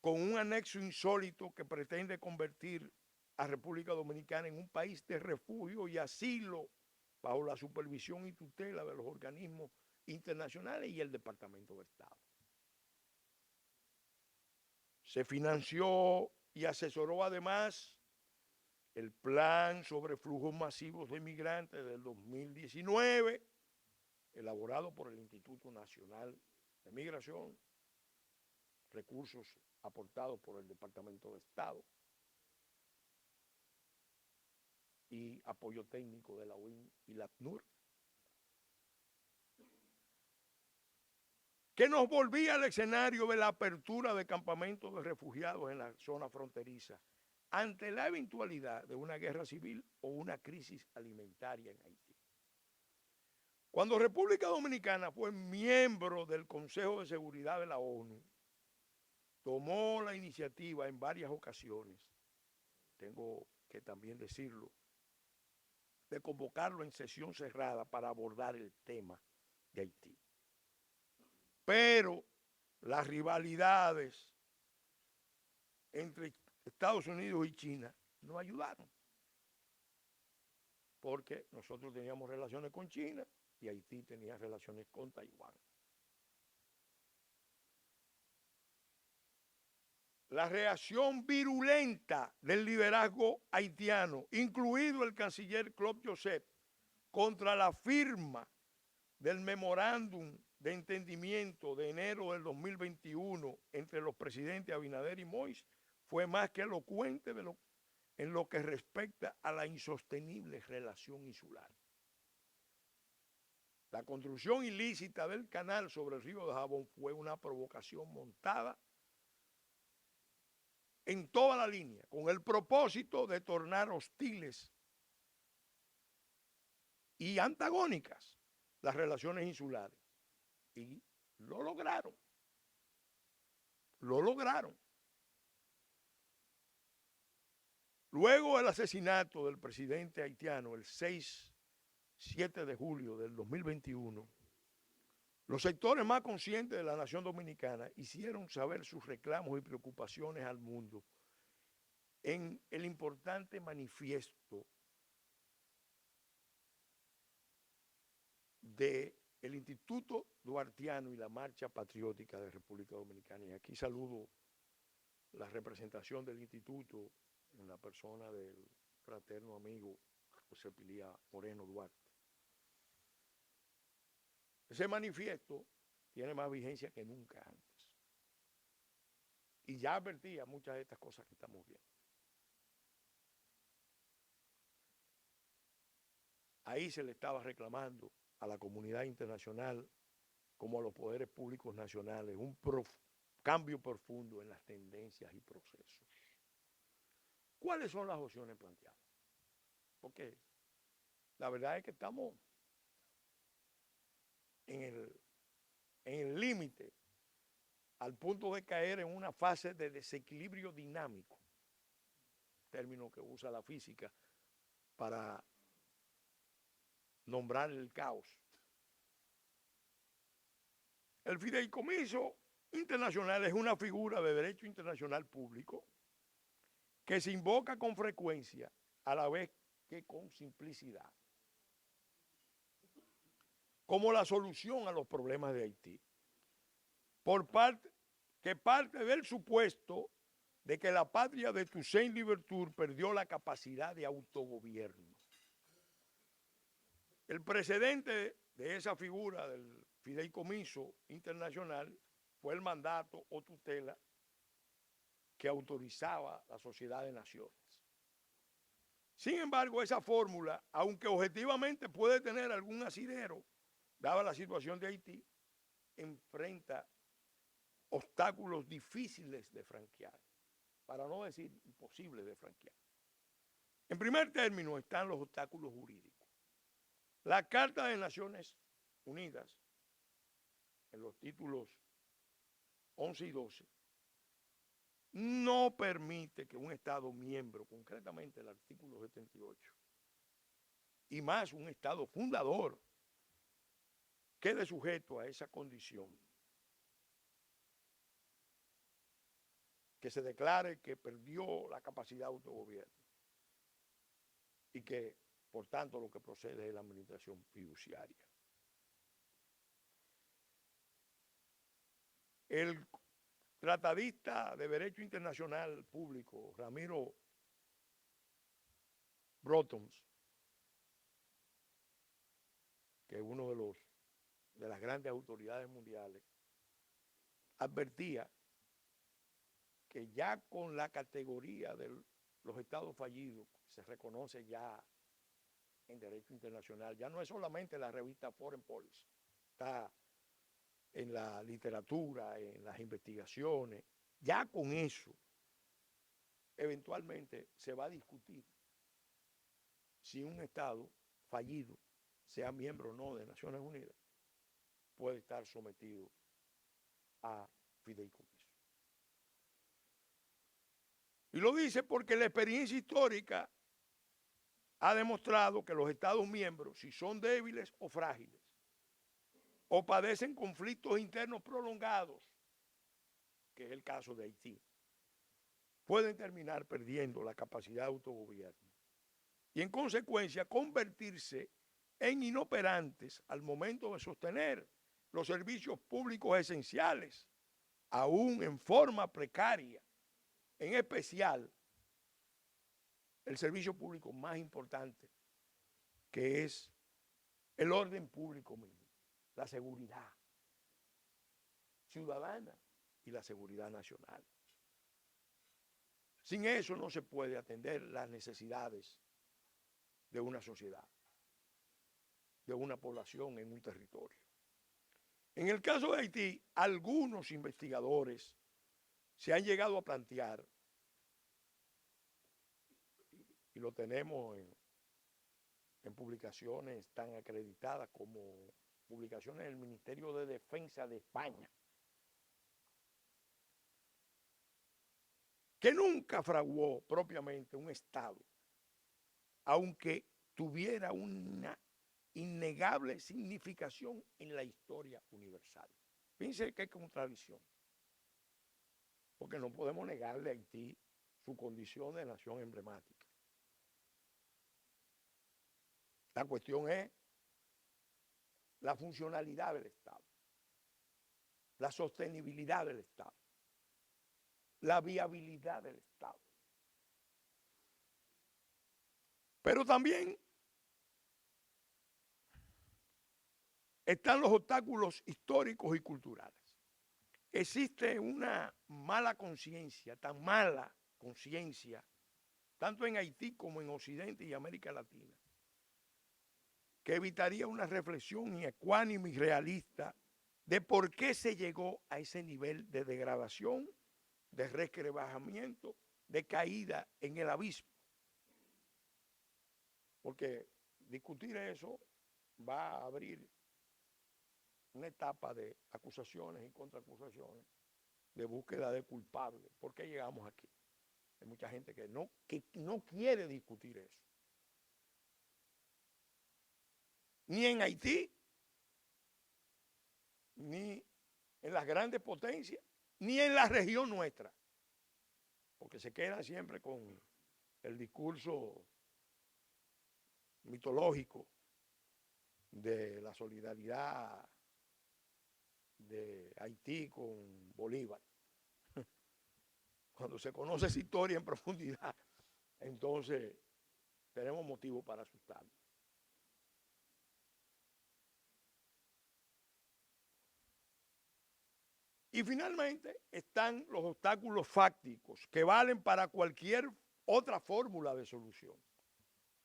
con un anexo insólito que pretende convertir a República Dominicana en un país de refugio y asilo bajo la supervisión y tutela de los organismos internacionales y el Departamento de Estado. Se financió y asesoró además el plan sobre flujos masivos de migrantes del 2019, elaborado por el Instituto Nacional de Migración, recursos aportados por el Departamento de Estado. y apoyo técnico de la OIM y la ACNUR, que nos volvía al escenario de la apertura de campamentos de refugiados en la zona fronteriza ante la eventualidad de una guerra civil o una crisis alimentaria en Haití. Cuando República Dominicana fue miembro del Consejo de Seguridad de la ONU, tomó la iniciativa en varias ocasiones, tengo que también decirlo, de convocarlo en sesión cerrada para abordar el tema de Haití. Pero las rivalidades entre Estados Unidos y China no ayudaron, porque nosotros teníamos relaciones con China y Haití tenía relaciones con Taiwán. La reacción virulenta del liderazgo haitiano, incluido el canciller Claude Joseph, contra la firma del memorándum de entendimiento de enero del 2021 entre los presidentes Abinader y Moïse, fue más que elocuente en lo que respecta a la insostenible relación insular. La construcción ilícita del canal sobre el río de Jabón fue una provocación montada en toda la línea, con el propósito de tornar hostiles y antagónicas las relaciones insulares. Y lo lograron. Lo lograron. Luego del asesinato del presidente haitiano el 7 de julio del 2021, los sectores más conscientes de la nación dominicana hicieron saber sus reclamos y preocupaciones al mundo en el importante manifiesto del Instituto Duartiano y la Marcha Patriótica de República Dominicana. Y aquí saludo la representación del instituto en la persona del fraterno amigo José Pilía Moreno Duarte. Ese manifiesto tiene más vigencia que nunca antes. Y ya advertía muchas de estas cosas que estamos viendo. Ahí se le estaba reclamando a la comunidad internacional como a los poderes públicos nacionales un cambio profundo en las tendencias y procesos. ¿Cuáles son las opciones planteadas? Porque la verdad es que estamos en el límite, al punto de caer en una fase de desequilibrio dinámico, término que usa la física para nombrar el caos. El fideicomiso internacional es una figura de derecho internacional público que se invoca con frecuencia a la vez que con simplicidad, como la solución a los problemas de Haití, que parte del supuesto de que la patria de Toussaint Louverture perdió la capacidad de autogobierno. El precedente de esa figura del fideicomiso internacional fue el mandato o tutela que autorizaba la Sociedad de Naciones. Sin embargo, esa fórmula, aunque objetivamente puede tener algún asidero, dada la situación de Haití, enfrenta obstáculos difíciles de franquear, para no decir imposibles de franquear. En primer término están los obstáculos jurídicos. La Carta de Naciones Unidas, en los títulos 11 y 12, no permite que un Estado miembro, concretamente el artículo 78, y más un Estado fundador, quede sujeto a esa condición, que se declare que perdió la capacidad de autogobierno y que, por tanto, lo que procede es la administración fiduciaria. El tratadista de Derecho Internacional Público, Ramiro Brotons, que es uno de las grandes autoridades mundiales, advertía que ya con la categoría de los estados fallidos se reconoce ya en derecho internacional. Ya no es solamente la revista Foreign Policy, está en la literatura, en las investigaciones. Ya con eso, eventualmente se va a discutir si un Estado fallido, sea miembro o no de Naciones Unidas, puede estar sometido a fideicomiso. Y lo dice porque la experiencia histórica ha demostrado que los Estados miembros, si son débiles o frágiles, o padecen conflictos internos prolongados, que es el caso de Haití, pueden terminar perdiendo la capacidad de autogobierno y en consecuencia convertirse en inoperantes al momento de sostener los servicios públicos esenciales, aún en forma precaria, en especial el servicio público más importante, que es el orden público mismo, la seguridad ciudadana y la seguridad nacional. Sin eso no se puede atender las necesidades de una sociedad, de una población en un territorio. En el caso de Haití, algunos investigadores se han llegado a plantear, y lo tenemos en publicaciones tan acreditadas como publicaciones del Ministerio de Defensa de España, que nunca fraguó propiamente un Estado, aunque tuviera una innegable significación en la historia universal. Fíjense qué contradicción, porque no podemos negarle a Haití su condición de nación emblemática. La cuestión es la funcionalidad del Estado, la sostenibilidad del Estado, la viabilidad del Estado. Pero también están los obstáculos históricos y culturales. Existe una mala conciencia, tan mala conciencia, tanto en Haití como en Occidente y América Latina, que evitaría una reflexión ecuánime y realista de por qué se llegó a ese nivel de degradación, de resquebrajamiento, de caída en el abismo. Porque discutir eso va a abrir una etapa de acusaciones y contraacusaciones, de búsqueda de culpables. ¿Por qué llegamos aquí? Hay mucha gente que no quiere discutir eso. Ni en Haití, ni en las grandes potencias, ni en la región nuestra. Porque se queda siempre con el discurso mitológico de la solidaridad de Haití con Bolívar. Cuando se conoce esa historia en profundidad, entonces tenemos motivo para asustarnos. Y finalmente están los obstáculos fácticos que valen para cualquier otra fórmula de solución.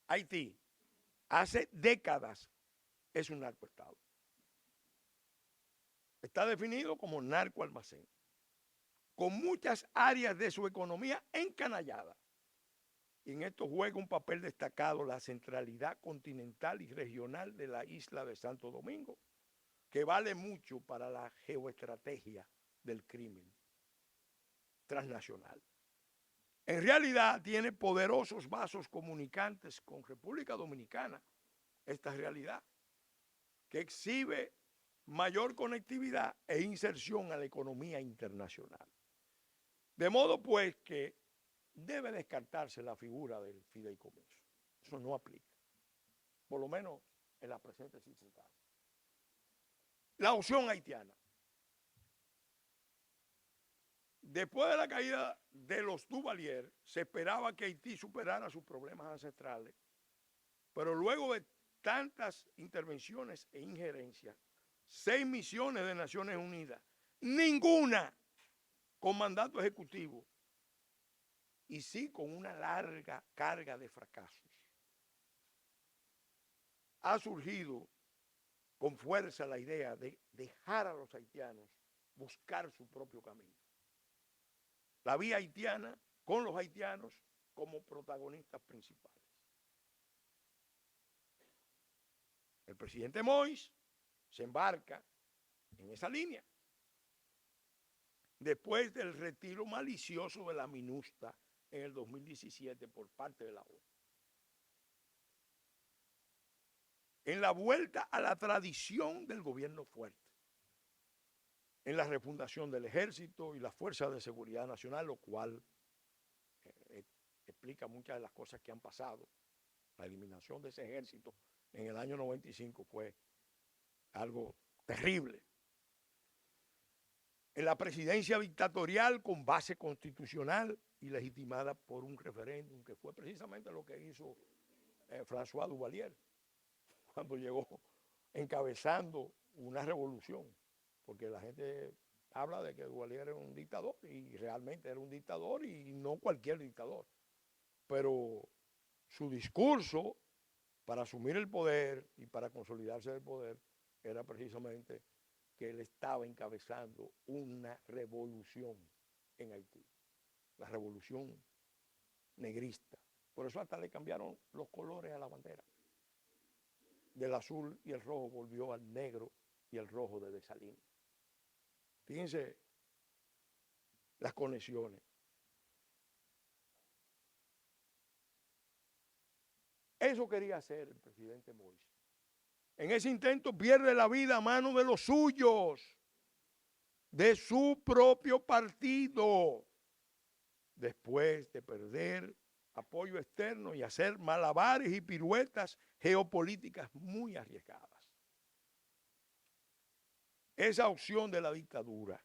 Haití, hace décadas, es un narcoestado. Está definido como narcoalmacén, con muchas áreas de su economía encanalladas. Y en esto juega un papel destacado la centralidad continental y regional de la isla de Santo Domingo, que vale mucho para la geoestrategia del crimen transnacional. En realidad tiene poderosos vasos comunicantes con República Dominicana, esta realidad, que exhibe mayor conectividad e inserción a la economía internacional. De modo pues que debe descartarse la figura del fideicomiso. Eso no aplica, por lo menos en la presente circunstancia. La opción haitiana. Después de la caída de los Duvalier, se esperaba que Haití superara sus problemas ancestrales, pero luego de tantas intervenciones e injerencias, 6 misiones de Naciones Unidas, ninguna con mandato ejecutivo, y sí con una larga carga de fracasos. ha surgido con fuerza la idea de dejar a los haitianos buscar su propio camino. La vía haitiana con los haitianos como protagonistas principales. El presidente Moïse se embarca en esa línea después del retiro malicioso de la MINUSTAH en el 2017 por parte de la ONU. En la vuelta a la tradición del gobierno fuerte, en la refundación del ejército y las fuerzas de seguridad nacional, lo cual explica muchas de las cosas que han pasado. La eliminación de ese ejército en el año 95 fue algo terrible. En la presidencia dictatorial con base constitucional y legitimada por un referéndum, que fue precisamente lo que hizo François Duvalier cuando llegó encabezando una revolución, porque la gente habla de que Duvalier era un dictador y realmente era un dictador y no cualquier dictador, pero su discurso para asumir el poder y para consolidarse el poder era precisamente que él estaba encabezando una revolución en Haití, la revolución negrista. Por eso hasta le cambiaron los colores a la bandera. Del azul y el rojo volvió al negro y el rojo de Dessalines. Fíjense las conexiones. Eso quería hacer el presidente Moïse. En ese intento pierde la vida a manos de los suyos, de su propio partido, después de perder apoyo externo y hacer malabares y piruetas geopolíticas muy arriesgadas. Esa opción de la dictadura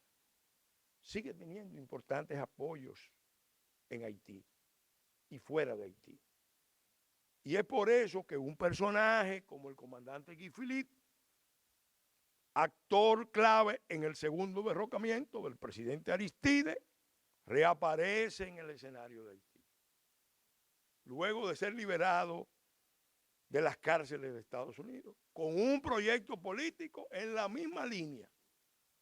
sigue teniendo importantes apoyos en Haití y fuera de Haití. Y es por eso que un personaje como el comandante Guy Philippe, actor clave en el segundo derrocamiento del presidente Aristide, reaparece en el escenario de Haití. Luego de ser liberado de las cárceles de Estados Unidos, con un proyecto político en la misma línea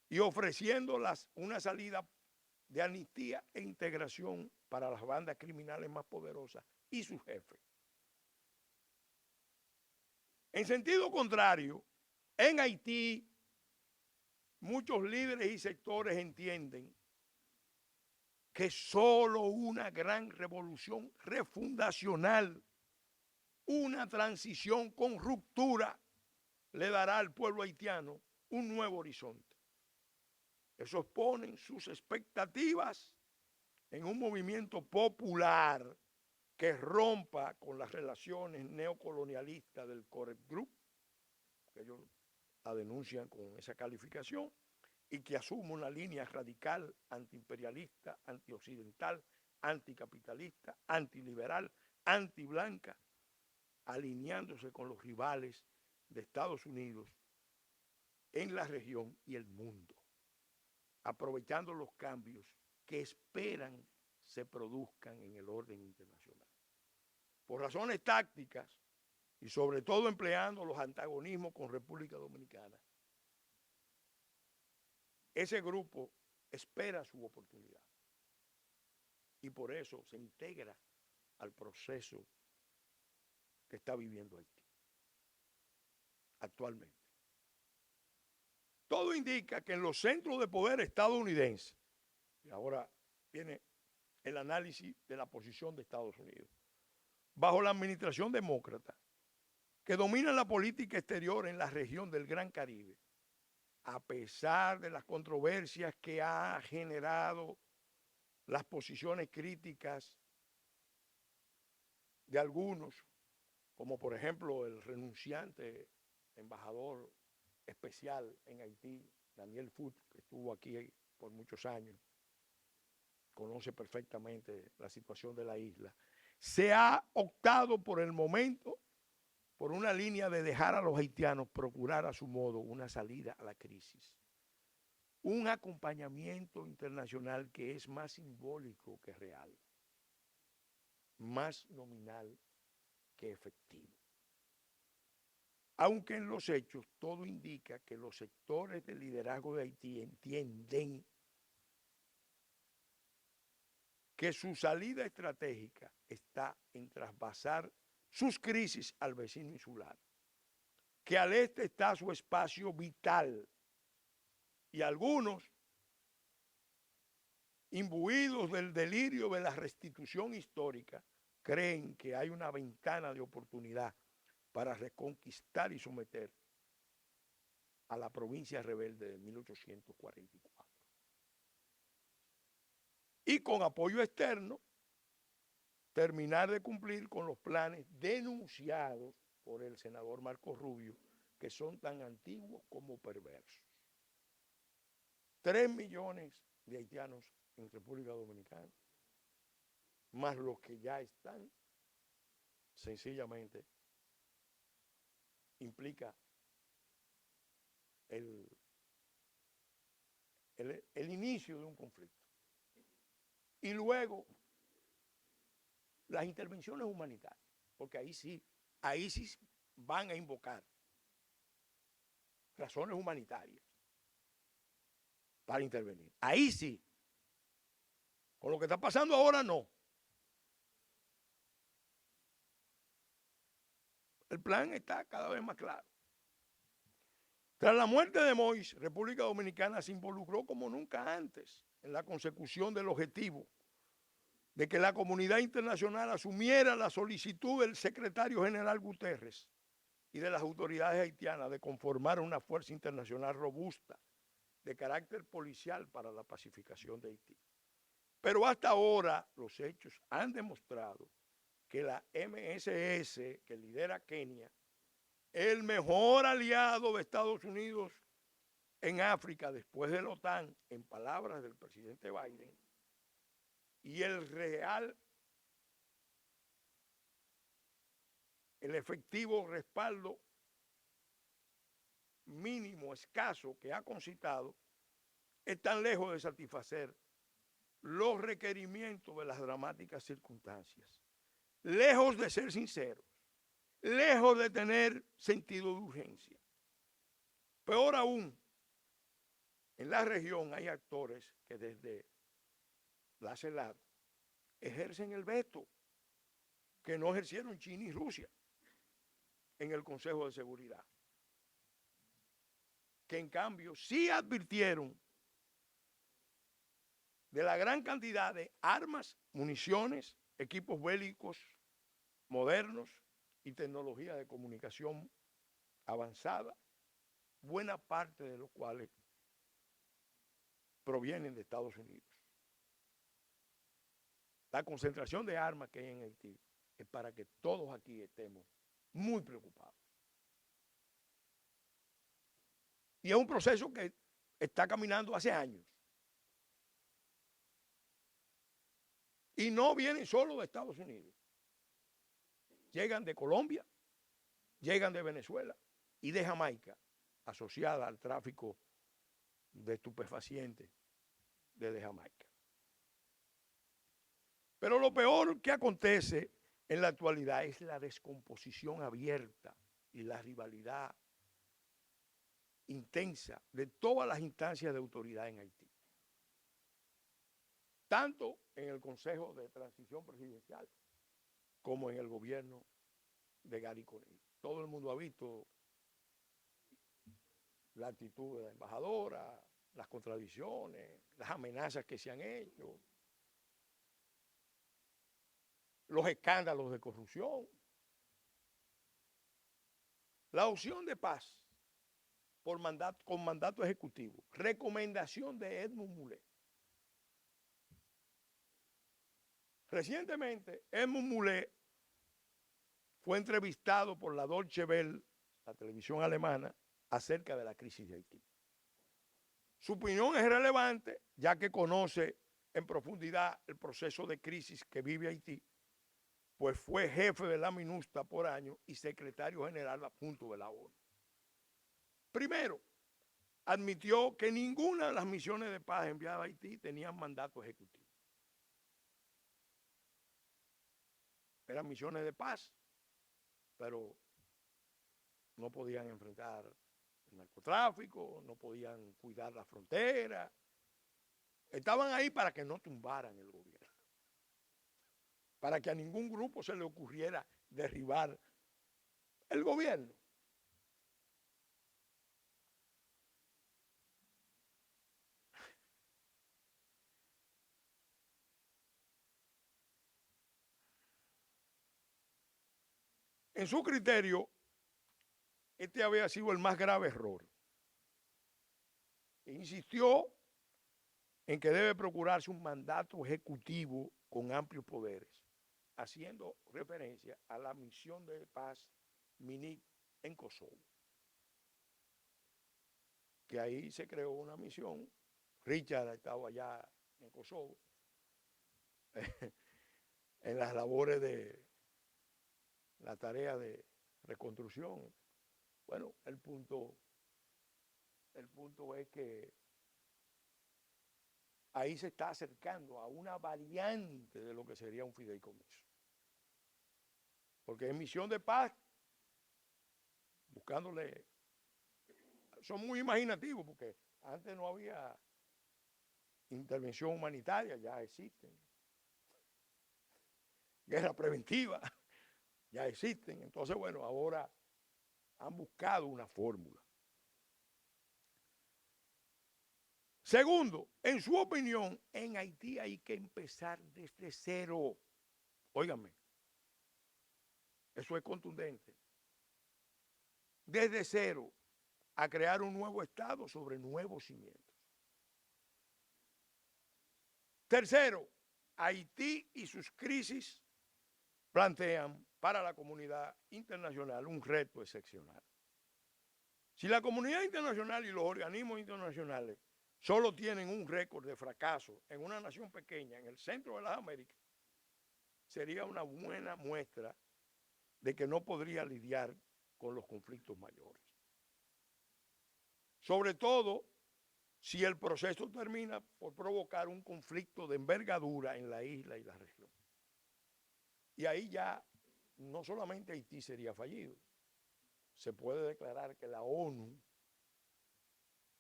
y ofreciendo una salida de amnistía e integración para las bandas criminales más poderosas y sus jefes. En sentido contrario, en Haití, muchos líderes y sectores entienden que solo una gran revolución refundacional, una transición con ruptura, le dará al pueblo haitiano un nuevo horizonte. Esos ponen sus expectativas en un movimiento popular que rompa con las relaciones neocolonialistas del Core Group, que ellos la denuncian con esa calificación, y que asuma una línea radical, antiimperialista, antioccidental, anticapitalista, antiliberal, antiblanca, alineándose con los rivales de Estados Unidos en la región y el mundo, aprovechando los cambios que esperan se produzcan en el orden internacional. Por razones tácticas y sobre todo empleando los antagonismos con República Dominicana, ese grupo espera su oportunidad y por eso se integra al proceso que está viviendo Haití actualmente. Todo indica que en los centros de poder estadounidenses, y ahora viene el análisis de la posición de Estados Unidos, bajo la administración demócrata, que domina la política exterior en la región del Gran Caribe, a pesar de las controversias que ha generado las posiciones críticas de algunos, como por ejemplo el renunciante embajador especial en Haití, Daniel Foot, que estuvo aquí por muchos años, conoce perfectamente la situación de la isla, se ha optado por el momento por una línea de dejar a los haitianos procurar a su modo una salida a la crisis. Un acompañamiento internacional que es más simbólico que real, más nominal que efectivo. Aunque en los hechos todo indica que los sectores del liderazgo de Haití entienden que su salida estratégica está en trasvasar sus crisis al vecino insular, que al este está su espacio vital, y algunos, imbuidos del delirio de la restitución histórica, creen que hay una ventana de oportunidad para reconquistar y someter a la provincia rebelde de 1844. Y con apoyo externo, terminar de cumplir con los planes denunciados por el senador Marco Rubio, que son tan antiguos como perversos. 3 millones de haitianos en República Dominicana, más los que ya están, sencillamente implica el inicio de un conflicto. Y luego las intervenciones humanitarias, porque ahí sí van a invocar razones humanitarias para intervenir. Ahí sí. Con lo que está pasando ahora, no. El plan está cada vez más claro. Tras la muerte de Moïse, República Dominicana se involucró como nunca antes en la consecución del objetivo de que la comunidad internacional asumiera la solicitud del secretario general Guterres y de las autoridades haitianas de conformar una fuerza internacional robusta de carácter policial para la pacificación de Haití. Pero hasta ahora los hechos han demostrado que la MSS que lidera Kenia, el mejor aliado de Estados Unidos en África después de la OTAN, en palabras del presidente Biden, y el efectivo respaldo mínimo, escaso, que ha concitado, están lejos de satisfacer los requerimientos de las dramáticas circunstancias, lejos de ser sinceros, lejos de tener sentido de urgencia. Peor aún, en la región hay actores que desde la CELAC ejercen el veto que no ejercieron China y Rusia en el Consejo de Seguridad, que en cambio sí advirtieron de la gran cantidad de armas, municiones, equipos bélicos modernos y tecnología de comunicación avanzada, buena parte de los cuales provienen de Estados Unidos. La concentración de armas que hay en Haití es para que todos aquí estemos muy preocupados. Y es un proceso que está caminando hace años. Y no vienen solo de Estados Unidos. Llegan de Colombia, llegan de Venezuela y de Jamaica, asociada al tráfico de estupefacientes desde Jamaica. Pero lo peor que acontece en la actualidad es la descomposición abierta y la rivalidad intensa de todas las instancias de autoridad en Haití. Tanto en el Consejo de Transición Presidencial como en el gobierno de Gary Conille. Todo el mundo ha visto la actitud de la embajadora, las contradicciones, las amenazas que se han hecho, los escándalos de corrupción. La opción de paz con mandato ejecutivo, recomendación de Edmund Mulet. Recientemente, Edmund Mulet fue entrevistado por la Deutsche Welle, la televisión alemana, acerca de la crisis de Haití. Su opinión es relevante, ya que conoce en profundidad el proceso de crisis que vive Haití, pues fue jefe de la MINUSTAH por años y secretario general adjunto de la ONU. Primero, admitió que ninguna de las misiones de paz enviadas a Haití tenían mandato ejecutivo. Eran misiones de paz, pero no podían enfrentar el narcotráfico, no podían cuidar la frontera. Estaban ahí para que no tumbaran el gobierno, para que a ningún grupo se le ocurriera derribar el gobierno. En su criterio, este había sido el más grave error. E insistió en que debe procurarse un mandato ejecutivo con amplios poderes, haciendo referencia a la misión de paz MINIC en Kosovo, que ahí se creó una misión. Richard estaba allá en Kosovo en las labores de la tarea de reconstrucción. Bueno, el punto es que ahí se está acercando a una variante de lo que sería un fideicomiso. Porque en misión de paz, buscándole, son muy imaginativos, porque antes no había intervención humanitaria, ya existen. Guerra preventiva, ya existen. Entonces, bueno, ahora han buscado una fórmula. Segundo, en su opinión, en Haití hay que empezar desde cero. Óigame, eso es contundente. Desde cero, a crear un nuevo Estado sobre nuevos cimientos. Tercero, Haití y sus crisis plantean para la comunidad internacional un reto excepcional. Si la comunidad internacional y los organismos internacionales solo tienen un récord de fracaso en una nación pequeña en el centro de las Américas, sería una buena muestra de que no podría lidiar con los conflictos mayores. Sobre todo si el proceso termina por provocar un conflicto de envergadura en la isla y la región. Y ahí ya no solamente Haití sería fallido, se puede declarar que la ONU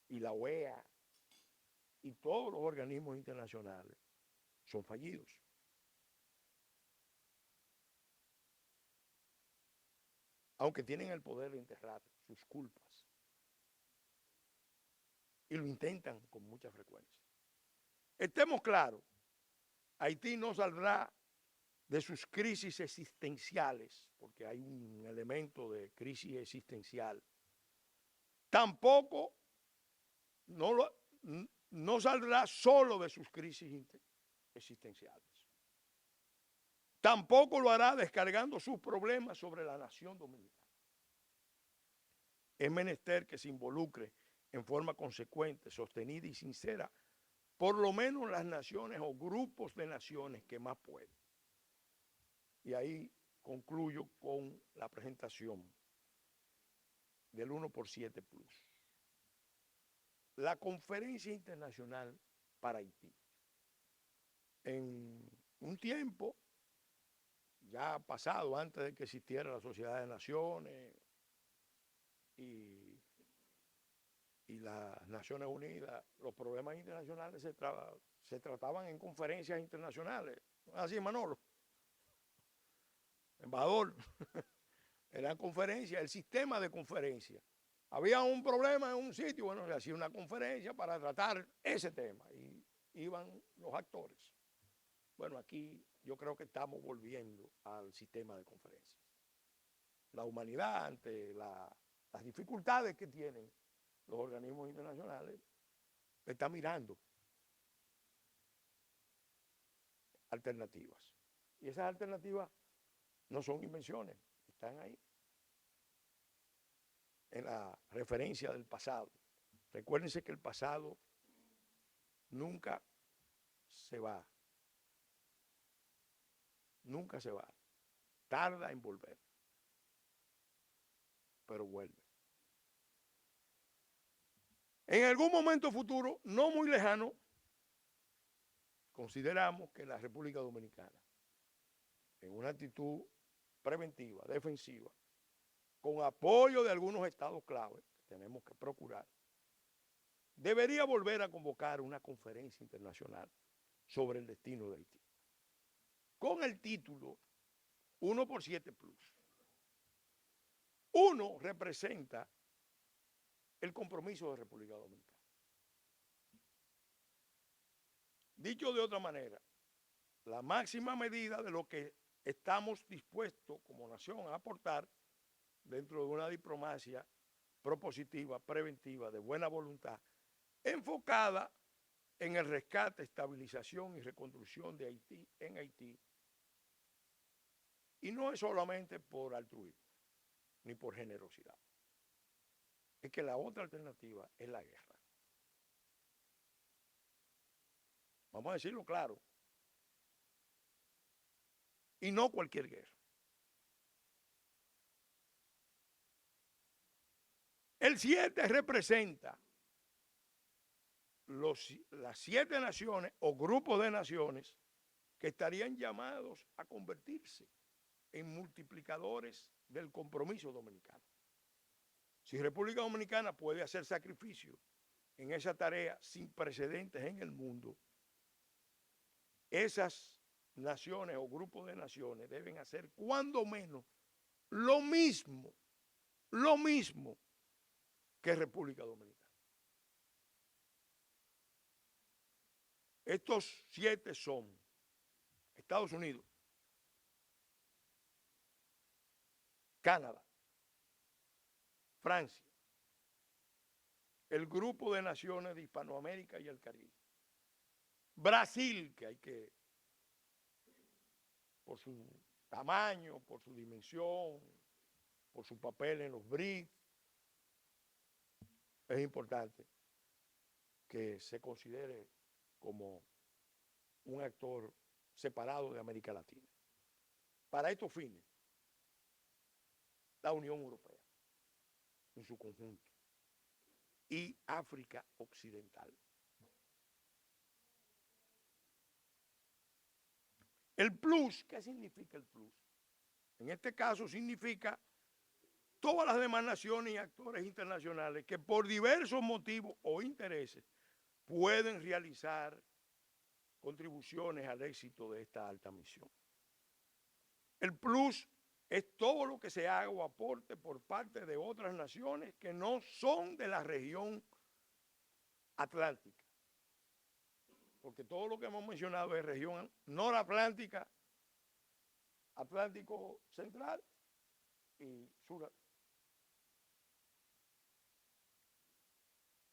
y la OEA y todos los organismos internacionales son fallidos. Aunque tienen el poder de enterrar sus culpas. Y lo intentan con mucha frecuencia. Estemos claros, Haití no saldrá de sus crisis existenciales, porque hay un elemento de crisis existencial. Tampoco no saldrá solo de sus crisis existenciales. Tampoco lo hará descargando sus problemas sobre la nación dominicana. Es menester que se involucre en forma consecuente, sostenida y sincera, por lo menos las naciones o grupos de naciones que más pueden. Y ahí concluyo con la presentación del 1x7 Plus. La Conferencia Internacional para Haití. En un tiempo ya pasado, antes de que existiera la Sociedad de Naciones y las Naciones Unidas, los problemas internacionales se trataban en conferencias internacionales. Así, Manolo. Embajador. Eran conferencias, el sistema de conferencias. Había un problema en un sitio, bueno, se hacía una conferencia para tratar ese tema y iban los actores. Bueno, aquí yo creo que estamos volviendo al sistema de conferencias. La humanidad, ante las dificultades que tienen los organismos internacionales, está mirando alternativas. Y esas alternativas no son invenciones, están ahí. En la referencia del pasado. Recuérdense que el pasado nunca se va. Nunca se va. Tarda en volver. Pero vuelve. En algún momento futuro, no muy lejano, consideramos que la República Dominicana, en una actitud preventiva, defensiva, con apoyo de algunos estados clave, que tenemos que procurar, debería volver a convocar una conferencia internacional sobre el destino de Haití, con el título 1x7 Plus. 1 representa el compromiso de República Dominicana. Dicho de otra manera, la máxima medida de lo que estamos dispuestos como nación a aportar dentro de una diplomacia propositiva, preventiva, de buena voluntad, enfocada en el rescate, estabilización y reconstrucción de Haití en Haití. Y no es solamente por altruismo, ni por generosidad. Es que la otra alternativa es la guerra. Vamos a decirlo claro. Y no cualquier guerra. El 7 representa las 7 naciones o grupos de naciones que estarían llamados a convertirse en multiplicadores del compromiso dominicano. Si República Dominicana puede hacer sacrificio en esa tarea sin precedentes en el mundo, esas naciones o grupos de naciones deben hacer cuando menos lo mismo que República Dominicana. Estos 7 son Estados Unidos, Canadá, Francia, el grupo de naciones de Hispanoamérica y el Caribe, Brasil, que hay que, por su tamaño, por su dimensión, por su papel en los BRICS, es importante que se considere como un actor separado de América Latina. Para estos fines, la Unión Europea, en su conjunto, y África Occidental. El plus, ¿qué significa el plus? En este caso significa todas las demás naciones y actores internacionales que por diversos motivos o intereses pueden realizar contribuciones al éxito de esta alta misión. El plus es todo lo que se haga o aporte por parte de otras naciones que no son de la región atlántica. Porque todo lo que hemos mencionado es región noratlántica, Atlántico Central y Sur.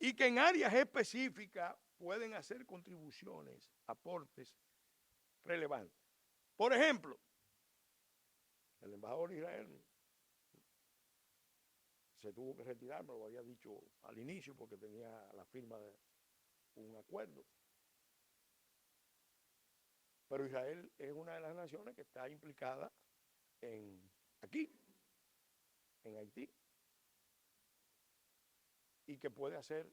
Y que en áreas específicas pueden hacer contribuciones, aportes relevantes. Por ejemplo, el embajador de Israel se tuvo que retirar, me lo había dicho al inicio porque tenía la firma de un acuerdo. Pero Israel es una de las naciones que está implicada aquí, en Haití, y que puede hacer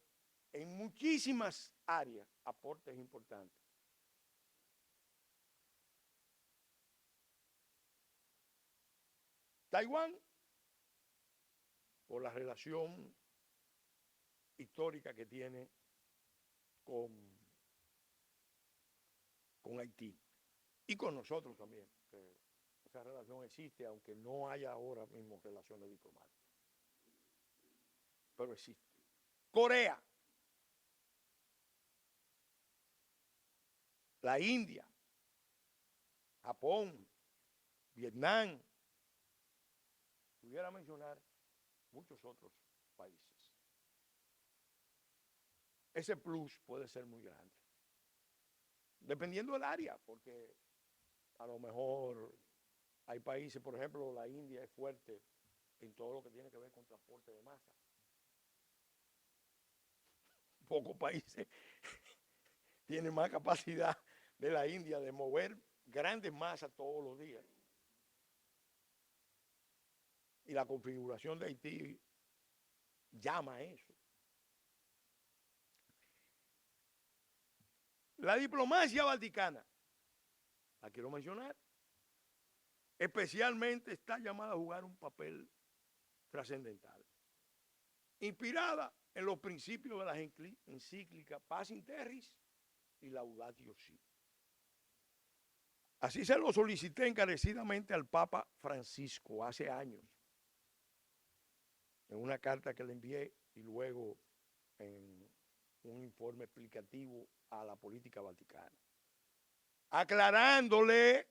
en muchísimas áreas aportes importantes. Taiwán, por la relación histórica que tiene con Haití y con nosotros también. Esa relación existe, aunque no haya ahora mismo relaciones diplomáticas. Pero existe. Corea, la India, Japón, Vietnam, pudiera mencionar muchos otros países. Ese plus puede ser muy grande. Dependiendo del área, porque a lo mejor hay países, por ejemplo, la India es fuerte en todo lo que tiene que ver con transporte de masa. Pocos países tienen más capacidad de la India de mover grandes masas todos los días. Y la configuración de Haití llama a eso. La diplomacia vaticana, la quiero mencionar, especialmente está llamada a jugar un papel trascendental, inspirada en los principios de las encíclicas Pacem Terris y Laudatio Si. Así se lo solicité encarecidamente al Papa Francisco hace años, en una carta que le envié y luego en un informe explicativo a la política vaticana, aclarándole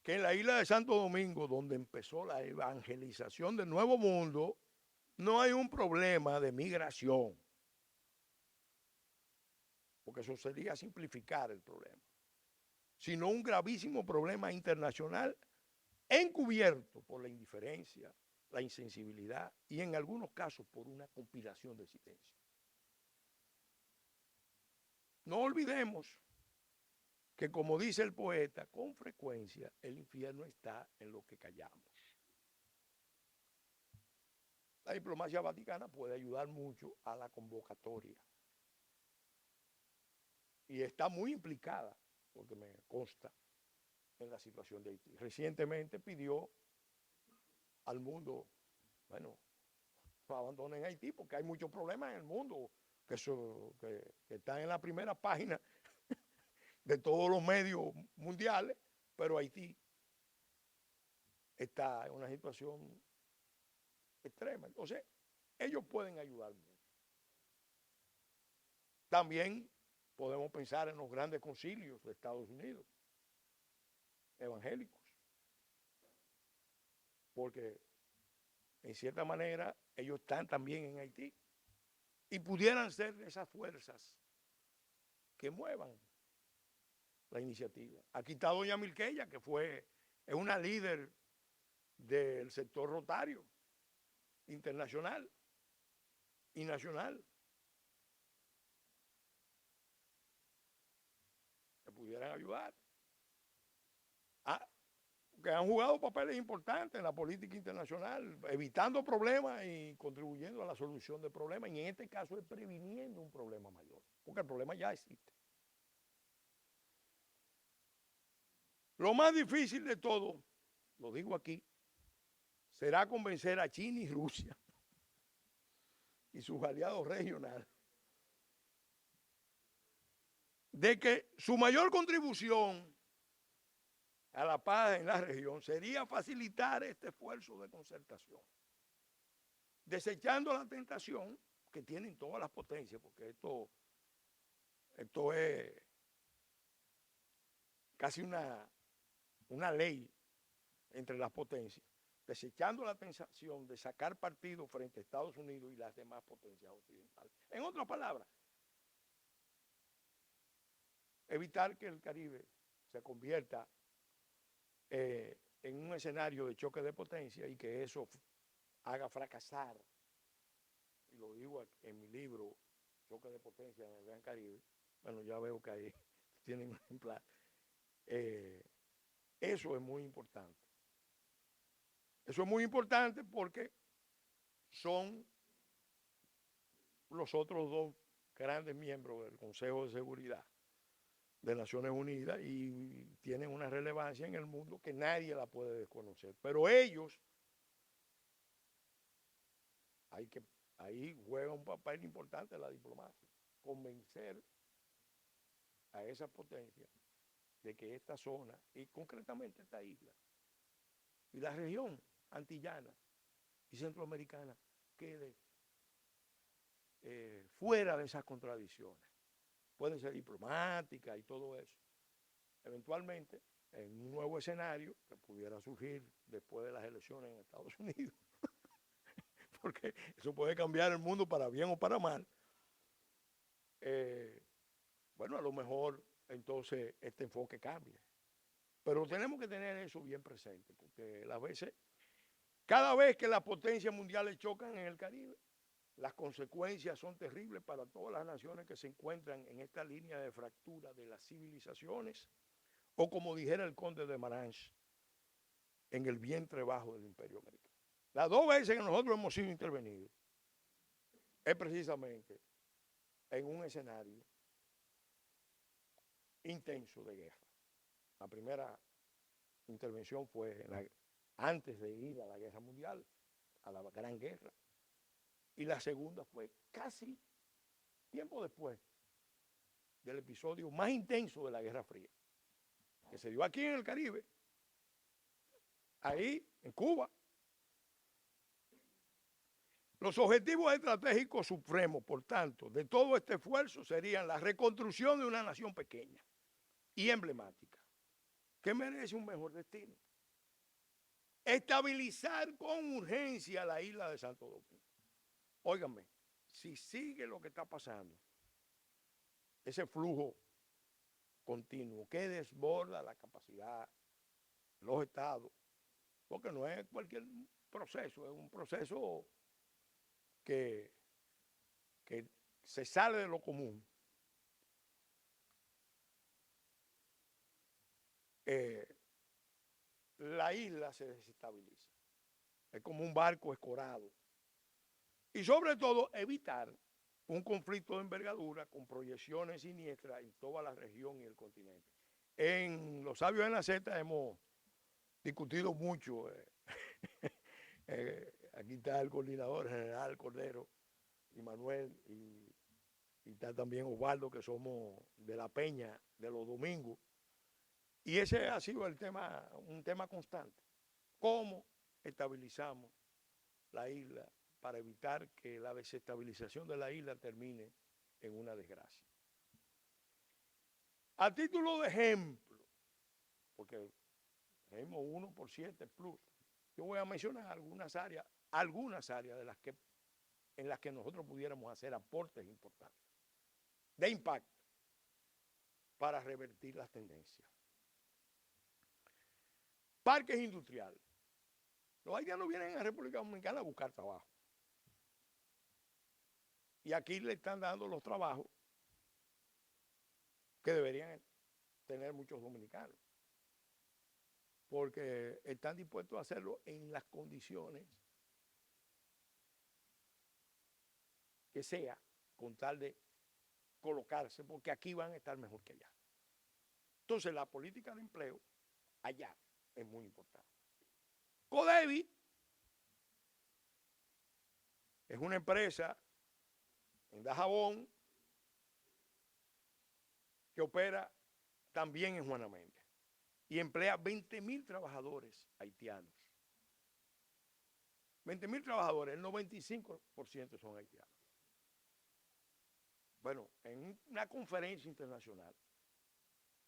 que en la isla de Santo Domingo, donde empezó la evangelización del Nuevo Mundo, no hay un problema de migración, porque eso sería simplificar el problema, sino un gravísimo problema internacional encubierto por la indiferencia, la insensibilidad y en algunos casos por una conspiración de silencio. No olvidemos que, como dice el poeta, con frecuencia el infierno está en lo que callamos. La diplomacia vaticana puede ayudar mucho a la convocatoria y está muy implicada, porque me consta, en la situación de Haití. Recientemente pidió al mundo, bueno, no abandonen Haití porque hay muchos problemas en el mundo que están en la primera página de todos los medios mundiales, pero Haití está en una situación extrema. Entonces, ellos pueden ayudar mucho. También podemos pensar en los grandes concilios de Estados Unidos, evangélicos, porque en cierta manera ellos están también en Haití y pudieran ser esas fuerzas que muevan la iniciativa. Aquí está doña Milqueya, que es una líder del sector rotario internacional y nacional, que pudieran ayudar. Que han jugado papeles importantes en la política internacional, evitando problemas y contribuyendo a la solución de problemas, y en este caso es previniendo un problema mayor, porque el problema ya existe. Lo más difícil de todo, lo digo aquí, será convencer a China y Rusia y sus aliados regionales de que su mayor contribución a la paz en la región sería facilitar este esfuerzo de concertación, desechando la tentación que tienen todas las potencias, porque esto es casi una ley entre las potencias, desechando la tentación de sacar partido frente a Estados Unidos y las demás potencias occidentales. En otras palabras, evitar que el Caribe se convierta en un escenario de choque de potencia y que eso haga fracasar, y lo digo en mi libro, Choque de Potencia en el Gran Caribe. Bueno, ya veo que ahí tienen un ejemplar. Eso es muy importante. Eso es muy importante porque son los otros dos grandes miembros del Consejo de Seguridad de Naciones Unidas y tienen una relevancia en el mundo que nadie la puede desconocer. Pero ellos, ahí juega un papel importante la diplomacia, convencer a esa potencia de que esta zona, y concretamente esta isla, y la región antillana y centroamericana, quede fuera de esas contradicciones. Puede ser diplomática y todo eso. Eventualmente, en un nuevo escenario que pudiera surgir después de las elecciones en Estados Unidos, porque eso puede cambiar el mundo para bien o para mal, bueno, a lo mejor entonces este enfoque cambie. Pero tenemos que tener eso bien presente, porque cada vez que las potencias mundiales chocan en el Caribe, las consecuencias son terribles para todas las naciones que se encuentran en esta línea de fractura de las civilizaciones, o como dijera el conde de Marange, en el vientre bajo del Imperio Americano. Las dos veces que nosotros hemos sido intervenidos es precisamente en un escenario intenso de guerra. La primera intervención fue antes de ir a la guerra mundial, a la Gran Guerra. Y la segunda fue casi tiempo después del episodio más intenso de la Guerra Fría, que se dio aquí en el Caribe, ahí en Cuba. Los objetivos estratégicos supremos, por tanto, de todo este esfuerzo serían la reconstrucción de una nación pequeña y emblemática, que merece un mejor destino. Estabilizar con urgencia la isla de Santo Domingo. Óiganme, si sigue lo que está pasando, ese flujo continuo que desborda la capacidad de los estados, porque no es cualquier proceso, es un proceso que se sale de lo común. La isla se desestabiliza. Es como un barco escorado. Y sobre todo, evitar un conflicto de envergadura con proyecciones siniestras en toda la región y el continente. En Los Sabios de la Z hemos discutido mucho. Aquí está el coordinador general Cordero y Manuel, y está también Osvaldo, que somos de la Peña de los domingos. Y ese ha sido el tema, un tema constante. ¿Cómo estabilizamos la isla para evitar que la desestabilización de la isla termine en una desgracia? A título de ejemplo, porque tenemos 1% plus, yo voy a mencionar algunas áreas en las que nosotros pudiéramos hacer aportes importantes de impacto para revertir las tendencias. Parques industriales. Los haitianos vienen a República Dominicana a buscar trabajo. Y aquí le están dando los trabajos que deberían tener muchos dominicanos, porque están dispuestos a hacerlo en las condiciones que sea, con tal de colocarse, porque aquí van a estar mejor que allá. Entonces, la política de empleo allá es muy importante. Codevi es una empresa en Dajabón que opera también en Juana Méndez y emplea 20,000 trabajadores haitianos. 20,000 trabajadores, el 95% son haitianos. Bueno, en una conferencia internacional,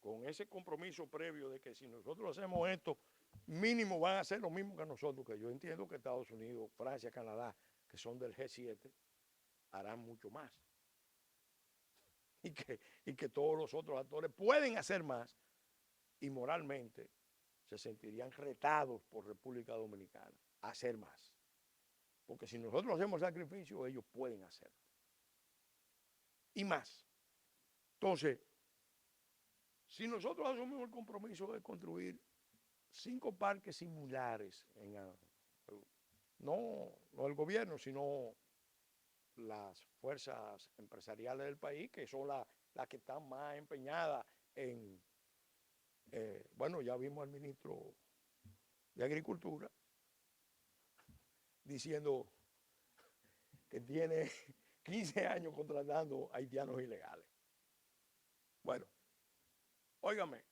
con ese compromiso previo de que si nosotros hacemos esto, mínimo van a hacer lo mismo que nosotros, que yo entiendo que Estados Unidos, Francia, Canadá, que son del G7, harán mucho más. Y que todos los otros actores pueden hacer más y moralmente se sentirían retados por República Dominicana a hacer más. Porque si nosotros hacemos sacrificio, ellos pueden hacerlo. Y más. Entonces, si nosotros asumimos el compromiso de construir 5 parques similares, no el gobierno, sino las fuerzas empresariales del país, que son las que están más empeñadas en, bueno, ya vimos al ministro de Agricultura diciendo que tiene 15 años contratando haitianos ilegales. Bueno, óigame,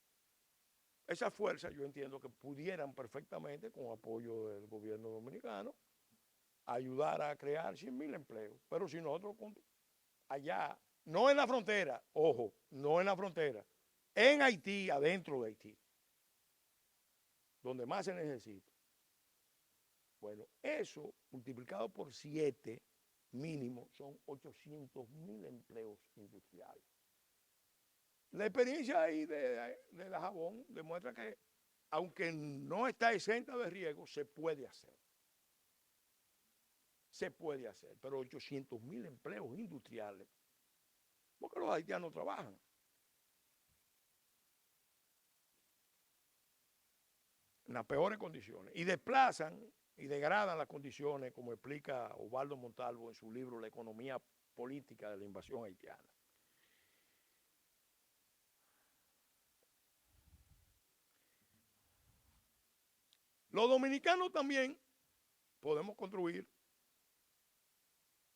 esas fuerzas yo entiendo que pudieran perfectamente, con apoyo del gobierno dominicano, ayudar a crear 100,000 empleos. Pero si nosotros allá, no en la frontera, ojo, no en la frontera, en Haití, adentro de Haití, donde más se necesita. Bueno, eso multiplicado por 7 mínimo son 800,000 empleos industriales. La experiencia ahí de Dajabón demuestra que, aunque no está exenta de riesgo, se puede hacer. Se puede hacer, pero 800,000 empleos industriales, porque los haitianos trabajan. En las peores condiciones. Y desplazan y degradan las condiciones, como explica Osvaldo Montalvo en su libro La economía política de la invasión haitiana. Los dominicanos también podemos construir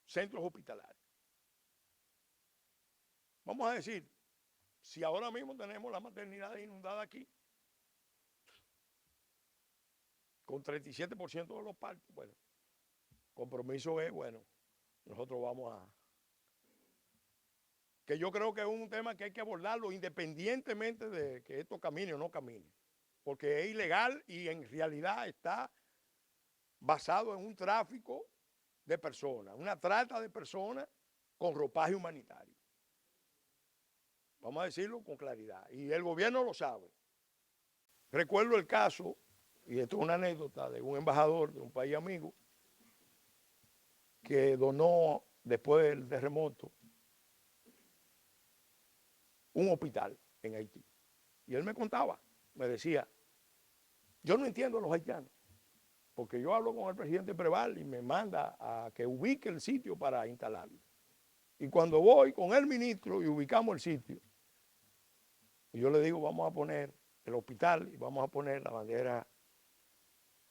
centros hospitalarios. Vamos a decir, si ahora mismo tenemos la maternidad inundada aquí, con 37% de los partos, bueno, compromiso es, bueno, nosotros vamos a... Que yo creo que es un tema que hay que abordarlo independientemente de que esto camine o no camine, porque es ilegal y en realidad está basado en un tráfico de personas, una trata de personas con ropaje humanitario. Vamos a decirlo con claridad. Y el gobierno lo sabe. Recuerdo el caso, y esto es una anécdota, de un embajador de un país amigo que donó, después del terremoto, un hospital en Haití. Y él me contaba, me decía, yo no entiendo a los haitianos, porque yo hablo con el presidente Preval y me manda a que ubique el sitio para instalarlo. Y cuando voy con el ministro y ubicamos el sitio, y yo le digo, vamos a poner el hospital y vamos a poner la bandera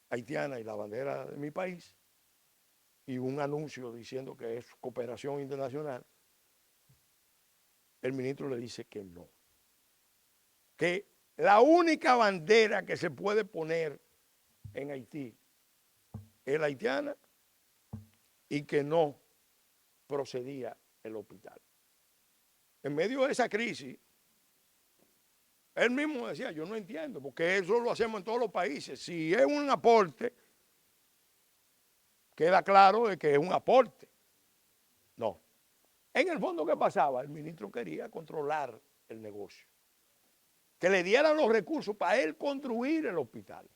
haitiana y la bandera de mi país, y un anuncio diciendo que es cooperación internacional, el ministro le dice que no. Que la única bandera que se puede poner en Haití es la haitiana y que no procedía el hospital. En medio de esa crisis, él mismo decía, yo no entiendo, porque eso lo hacemos en todos los países. Si es un aporte, queda claro de que es un aporte. No. En el fondo, ¿qué pasaba? El ministro quería controlar el negocio. Que le dieran los recursos para él construir el hospital.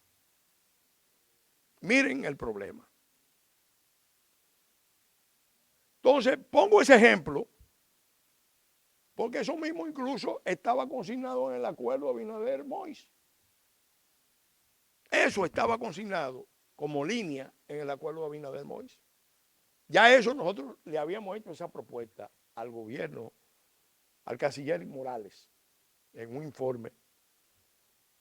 Miren el problema. Entonces, pongo ese ejemplo, porque eso mismo incluso estaba consignado en el acuerdo Abinader-Moïse. Eso estaba consignado como línea en el acuerdo Abinader-Moïse. Ya eso nosotros le habíamos hecho esa propuesta al gobierno, al canciller Morales, en un informe,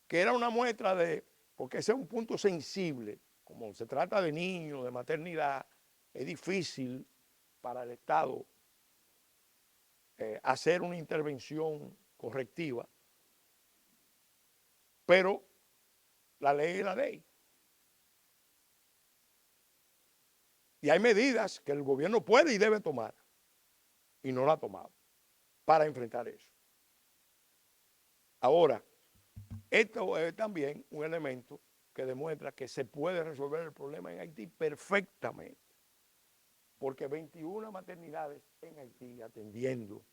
que era una muestra de, porque ese es un punto sensible, como se trata de niños, de maternidad, es difícil para el Estado hacer una intervención correctiva, pero la ley es la ley. Y hay medidas que el gobierno puede y debe tomar, y no la ha tomado, para enfrentar eso. Ahora, esto es también un elemento que demuestra que se puede resolver el problema en Haití perfectamente, porque 21 maternidades en Haití atendiendo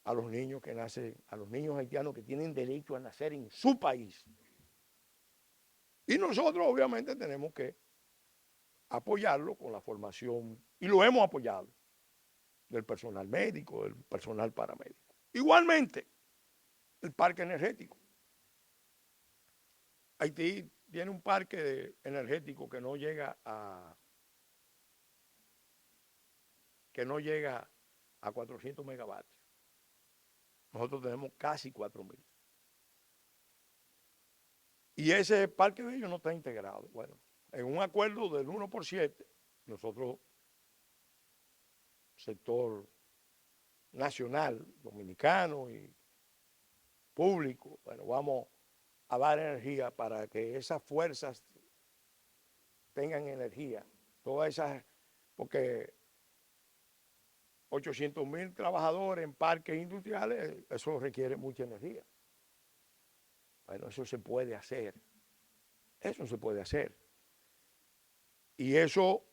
a los niños que nacen, a los niños haitianos que tienen derecho a nacer en su país. Y nosotros obviamente tenemos que apoyarlo con la formación, y lo hemos apoyado, del personal médico, del personal paramédico. Igualmente, el parque energético. Haití tiene un parque energético que no llega a 400 megavatios. Nosotros tenemos casi 4.000. Y ese parque de ellos no está integrado. Bueno, en un acuerdo del 1/7, nosotros, sector nacional, dominicano y público, bueno, vamos a dar energía para que esas fuerzas tengan energía. Todas esas, porque 800.000 trabajadores en parques industriales, eso requiere mucha energía. Bueno, eso se puede hacer. Eso se puede hacer. Y eso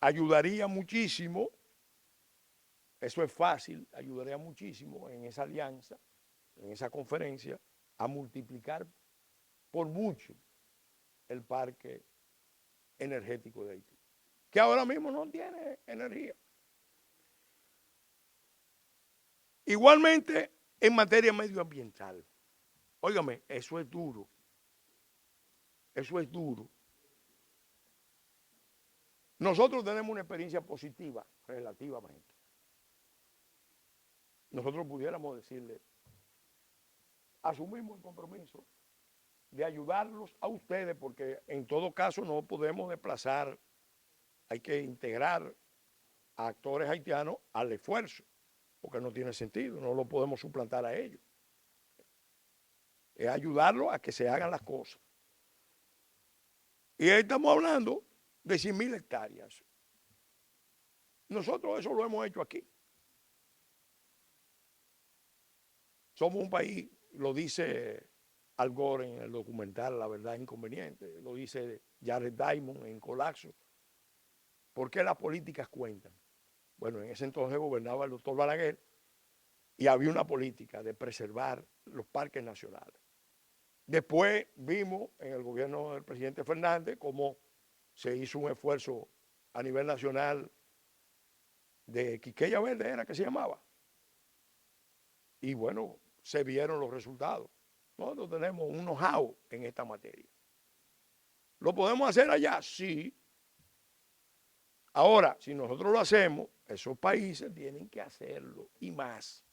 ayudaría muchísimo, eso es fácil, ayudaría muchísimo en esa alianza, en esa conferencia, a multiplicar por mucho el parque energético de Haití, que ahora mismo no tiene energía. Igualmente, en materia medioambiental, óigame, eso es duro. Eso es duro. Nosotros tenemos una experiencia positiva, relativamente. Nosotros pudiéramos decirle, asumimos el compromiso de ayudarlos a ustedes, porque en todo caso no podemos desplazar, hay que integrar a actores haitianos al esfuerzo, porque no tiene sentido, no lo podemos suplantar a ellos. Es ayudarlos a que se hagan las cosas. Y ahí estamos hablando de 100.000 hectáreas. Nosotros eso lo hemos hecho aquí. Somos un país, lo dice Al Gore en el documental La Verdad Inconveniente, lo dice Jared Diamond en Colapso. ¿Por qué las políticas cuentan? Bueno, en ese entonces gobernaba el doctor Balaguer y había una política de preservar los parques nacionales. Después vimos en el gobierno del presidente Fernández cómo se hizo un esfuerzo a nivel nacional de Quiqueya Verde, era que se llamaba. Y bueno, se vieron los resultados. Nosotros tenemos un know-how en esta materia. ¿Lo podemos hacer allá? Sí. Ahora, si nosotros lo hacemos, esos países tienen que hacerlo y más.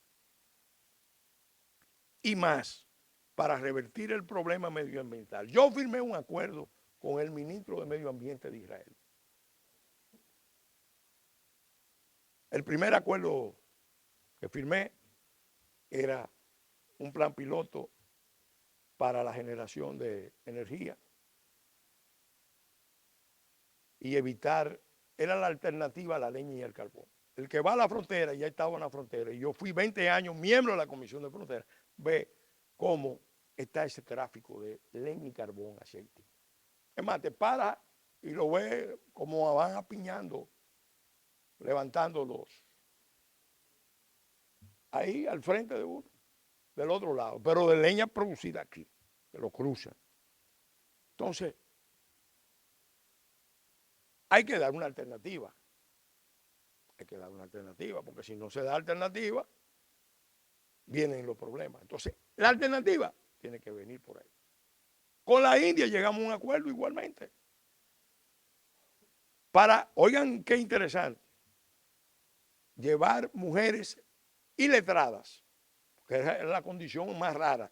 Y más para revertir el problema medioambiental. Yo firmé un acuerdo con el ministro de Medio Ambiente de Israel. El primer acuerdo que firmé era un plan piloto para la generación de energía y evitar, era la alternativa a la leña y el carbón. El que va a la frontera, ya estaba en la frontera, y yo fui 20 años miembro de la Comisión de Frontera, ve cómo está ese tráfico de leña y carbón hacia Haití. Es más, te para y lo ves como van apiñando, levantándolos ahí al frente de uno, del otro lado, pero de leña producida aquí, que lo cruzan. Entonces, hay que dar una alternativa. Hay que dar una alternativa, porque si no se da alternativa, vienen los problemas. Entonces, la alternativa tiene que venir por ahí. Con la India llegamos a un acuerdo igualmente. Para, oigan qué interesante, llevar mujeres iletradas, que es la condición más rara.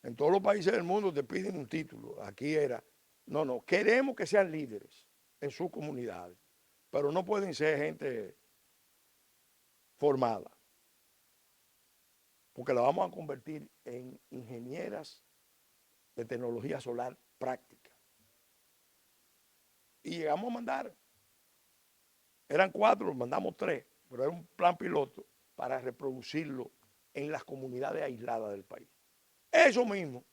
En todos los países del mundo te piden un título. Aquí era, no, queremos que sean líderes en sus comunidades, pero no pueden ser gente formada, porque la vamos a convertir en ingenieras de tecnología solar práctica. Y llegamos a mandar, eran 4, mandamos 3, pero era un plan piloto para reproducirlo en las comunidades aisladas del país. Eso mismo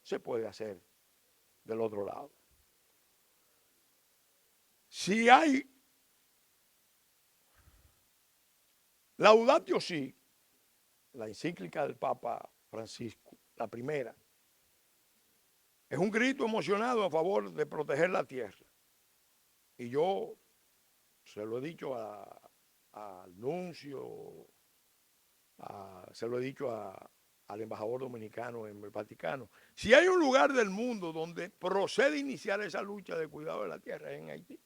se puede hacer del otro lado. Si hay Laudatio Si, la encíclica del Papa Francisco, la primera, es un grito emocionado a favor de proteger la tierra. Y yo se lo he dicho al nuncio, se lo he dicho al embajador dominicano en el Vaticano. Si hay un lugar del mundo donde procede iniciar esa lucha de cuidado de la tierra, es en Haití.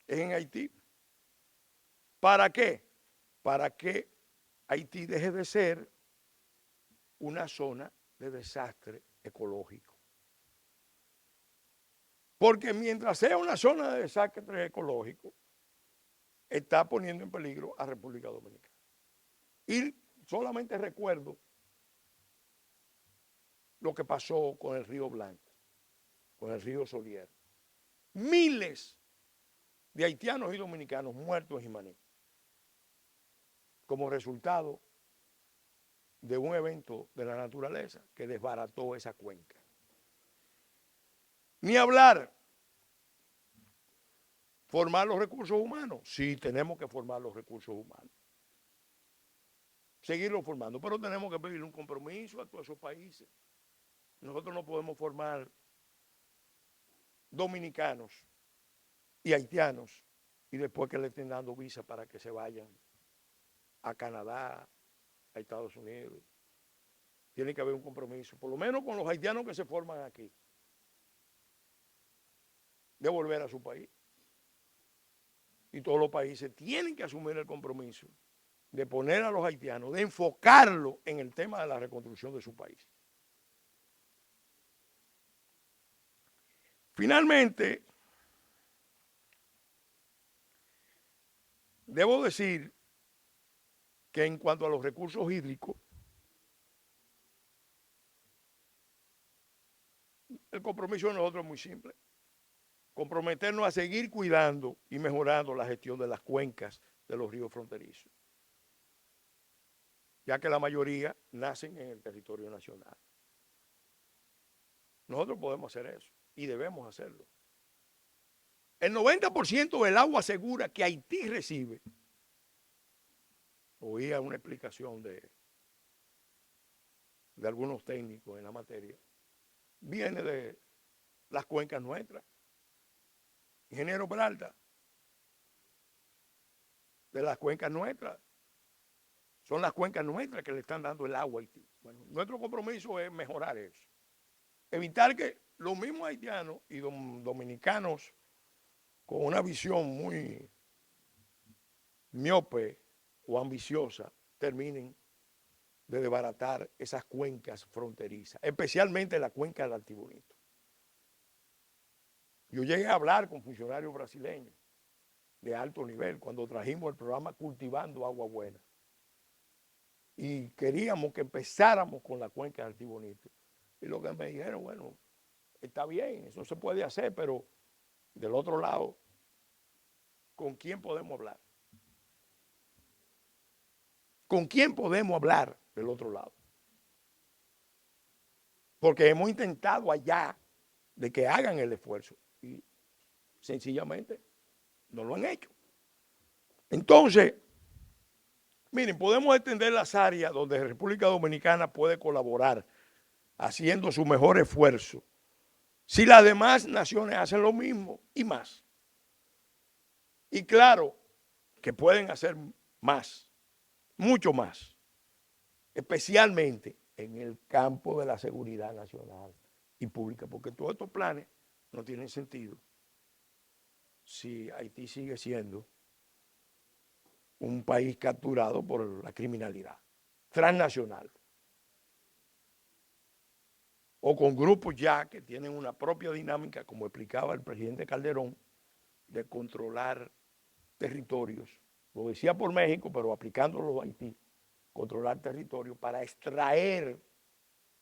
Es en Haití. ¿Para qué? Para que Haití deje de ser una zona de desastre ecológico. Porque mientras sea una zona de desastre ecológico, está poniendo en peligro a República Dominicana. Y solamente recuerdo lo que pasó con el río Blanco, con el río Solier. Miles de haitianos y dominicanos muertos en Jimaní, como resultado de un evento de la naturaleza que desbarató esa cuenca. Ni hablar, formar los recursos humanos. Sí, tenemos que formar los recursos humanos. Seguirlo formando, pero tenemos que pedir un compromiso a todos esos países. Nosotros no podemos formar dominicanos y haitianos y después que le estén dando visa para que se vayan a Canadá, a Estados Unidos. Tiene que haber un compromiso, por lo menos con los haitianos que se forman aquí, de volver a su país. Y todos los países tienen que asumir el compromiso de poner a los haitianos, de enfocarlo en el tema de la reconstrucción de su país. Finalmente, debo decir que en cuanto a los recursos hídricos, el compromiso de nosotros es muy simple. Comprometernos a seguir cuidando y mejorando la gestión de las cuencas de los ríos fronterizos, ya que la mayoría nacen en el territorio nacional. Nosotros podemos hacer eso y debemos hacerlo. El 90% del agua segura que Haití recibe, oía una explicación de algunos técnicos en la materia, viene de las cuencas nuestras. Ingeniero Peralta, de las cuencas nuestras. Son las cuencas nuestras que le están dando el agua a Haití. Bueno, nuestro compromiso es mejorar eso. Evitar que los mismos haitianos y dominicanos con una visión muy miope o ambiciosa terminen de desbaratar esas cuencas fronterizas, especialmente la cuenca del Artibonito. Yo llegué a hablar con funcionarios brasileños de alto nivel cuando trajimos el programa Cultivando Agua Buena. Y queríamos que empezáramos con la cuenca del Artibonito. Y lo que me dijeron, bueno, está bien, eso se puede hacer, pero del otro lado, ¿con quién podemos hablar? ¿Con quién podemos hablar del otro lado? Porque hemos intentado allá de que hagan el esfuerzo y sencillamente no lo han hecho. Entonces, miren, podemos extender las áreas donde República Dominicana puede colaborar haciendo su mejor esfuerzo. Si las demás naciones hacen lo mismo y más. Y claro que pueden hacer más, mucho más, especialmente en el campo de la seguridad nacional y pública, porque todos estos planes no tienen sentido si Haití sigue siendo un país capturado por la criminalidad transnacional o con grupos ya que tienen una propia dinámica, como explicaba el presidente Calderón, de controlar territorios. Lo decía por México, pero aplicándolo a Haití, controlar territorios para extraer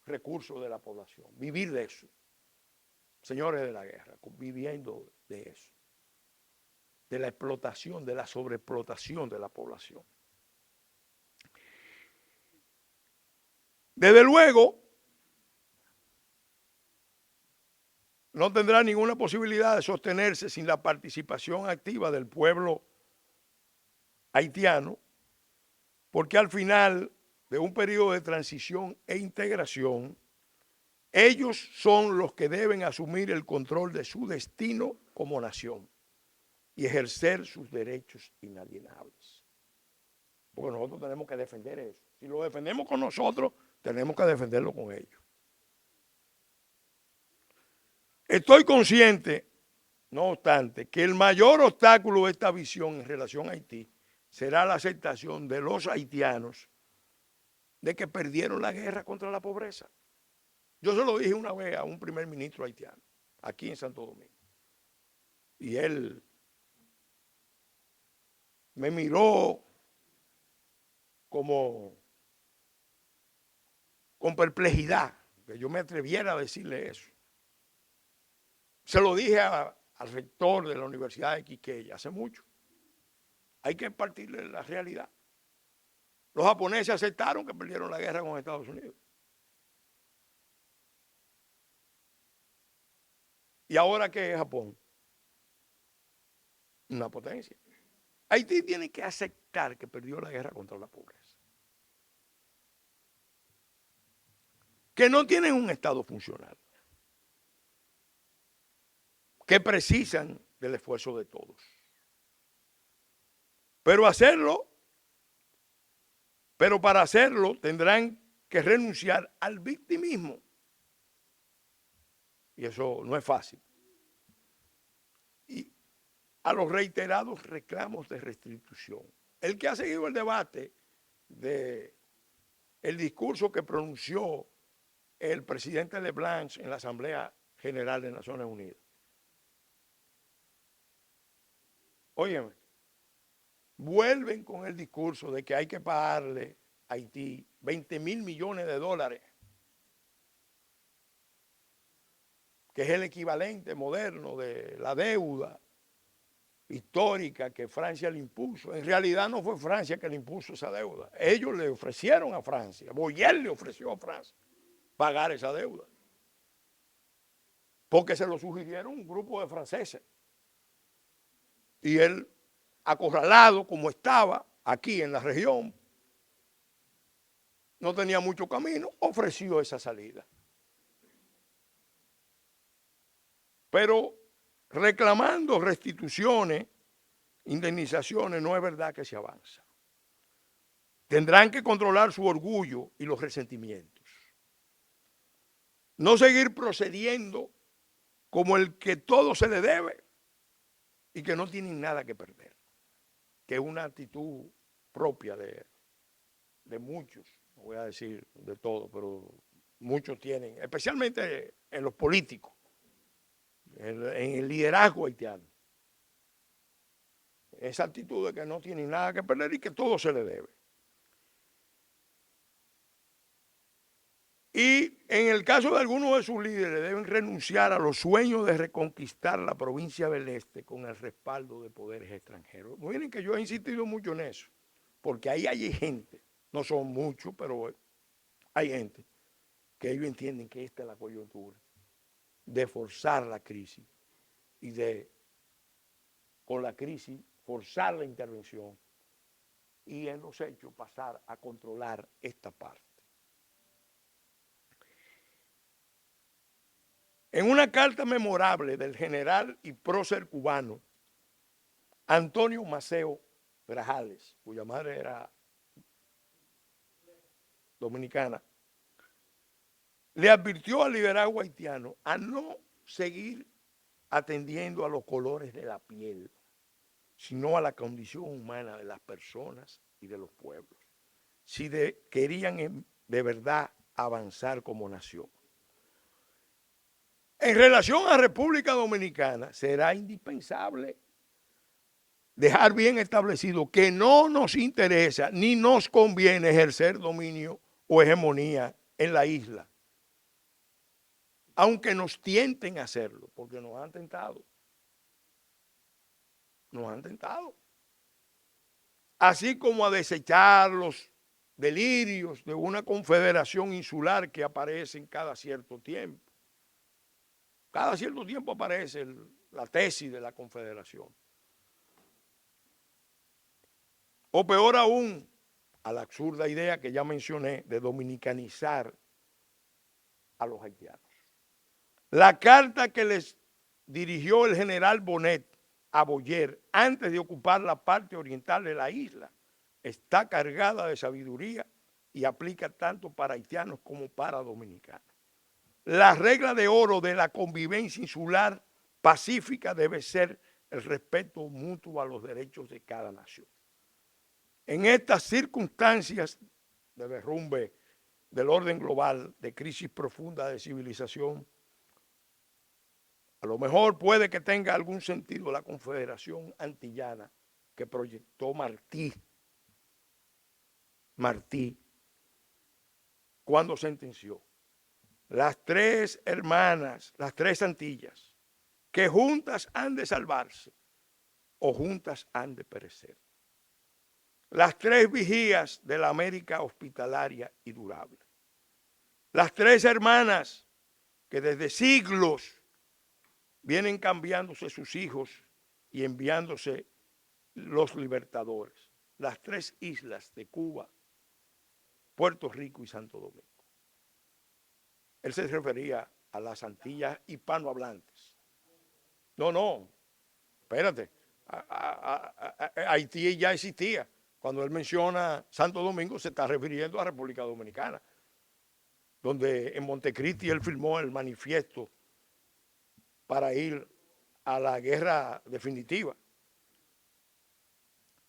recursos de la población, vivir de eso. Señores de la guerra, viviendo de eso, de la explotación, de la sobreexplotación de la población. Desde luego, no tendrá ninguna posibilidad de sostenerse sin la participación activa del pueblo haitiano, porque al final de un periodo de transición e integración, ellos son los que deben asumir el control de su destino como nación y ejercer sus derechos inalienables. Porque nosotros tenemos que defender eso. Si lo defendemos con nosotros, tenemos que defenderlo con ellos. Estoy consciente, no obstante, que el mayor obstáculo de esta visión en relación a Haití será la aceptación de los haitianos de que perdieron la guerra contra la pobreza. Yo se lo dije una vez a un primer ministro haitiano, aquí en Santo Domingo. Y él me miró como con perplejidad, que yo me atreviera a decirle eso. Se lo dije al rector de la Universidad de Quiqueya hace mucho. Hay que partirle la realidad. Los japoneses aceptaron que perdieron la guerra con Estados Unidos. ¿Y ahora qué es Japón? Una potencia. Haití tiene que aceptar que perdió la guerra contra la pobreza. Que no tienen un Estado funcional. Que precisan del esfuerzo de todos. Pero para hacerlo tendrán que renunciar al victimismo. Y eso no es fácil. Y a los reiterados reclamos de restitución. El que ha seguido el debate de el discurso que pronunció el presidente Leblanc en la Asamblea General de Naciones Unidas. Óyeme, vuelven con el discurso de que hay que pagarle a Haití 20.000 millones de dólares, que es el equivalente moderno de la deuda histórica que Francia le impuso. En realidad no fue Francia que le impuso esa deuda. Ellos le ofrecieron a Francia, Boyer le ofreció a Francia pagar esa deuda, porque se lo sugirieron un grupo de franceses. Y él, acorralado como estaba aquí en la región, no tenía mucho camino, ofreció esa salida. Pero reclamando restituciones, indemnizaciones, no es verdad que se avanza. Tendrán que controlar su orgullo y los resentimientos. No seguir procediendo como el que todo se le debe y que no tienen nada que perder, que es una actitud propia de muchos, no voy a decir de todos, pero muchos tienen, especialmente en los políticos, en el liderazgo haitiano. Esa actitud de que no tienen nada que perder y que todo se le debe. Y en el caso de algunos de sus líderes deben renunciar a los sueños de reconquistar la provincia del Este con el respaldo de poderes extranjeros. Miren que yo he insistido mucho en eso, porque ahí hay gente, no son muchos, pero hay gente que ellos entienden que esta es la coyuntura de forzar la crisis y de, con la crisis, forzar la intervención y en los hechos pasar a controlar esta parte. En una carta memorable del general y prócer cubano Antonio Maceo Grajales, cuya madre era dominicana, le advirtió al liderazgo haitiano a no seguir atendiendo a los colores de la piel, sino a la condición humana de las personas y de los pueblos, si querían de verdad avanzar como nación. En relación a República Dominicana, será indispensable dejar bien establecido que no nos interesa ni nos conviene ejercer dominio o hegemonía en la isla, aunque nos tienten a hacerlo, porque nos han tentado. Nos han tentado. Así como a desechar los delirios de una confederación insular que aparecen cada cierto tiempo. Cada cierto tiempo aparece la tesis de la confederación. O peor aún, a la absurda idea que ya mencioné de dominicanizar a los haitianos. La carta que les dirigió el general Bonet a Boyer antes de ocupar la parte oriental de la isla está cargada de sabiduría y aplica tanto para haitianos como para dominicanos. La regla de oro de la convivencia insular pacífica debe ser el respeto mutuo a los derechos de cada nación. En estas circunstancias de derrumbe del orden global, de crisis profunda de civilización, a lo mejor puede que tenga algún sentido la Confederación Antillana que proyectó Martí cuando sentenció. Las tres hermanas, las tres Antillas, que juntas han de salvarse o juntas han de perecer. Las tres vigías de la América hospitalaria y durable. Las tres hermanas que desde siglos vienen cambiándose sus hijos y enviándose los libertadores. Las tres islas de Cuba, Puerto Rico y Santo Domingo. Él se refería a las Antillas hispanohablantes. No, espérate. Haití ya existía. Cuando él menciona Santo Domingo se está refiriendo a República Dominicana, donde en Montecristi él firmó el manifiesto para ir a la guerra definitiva.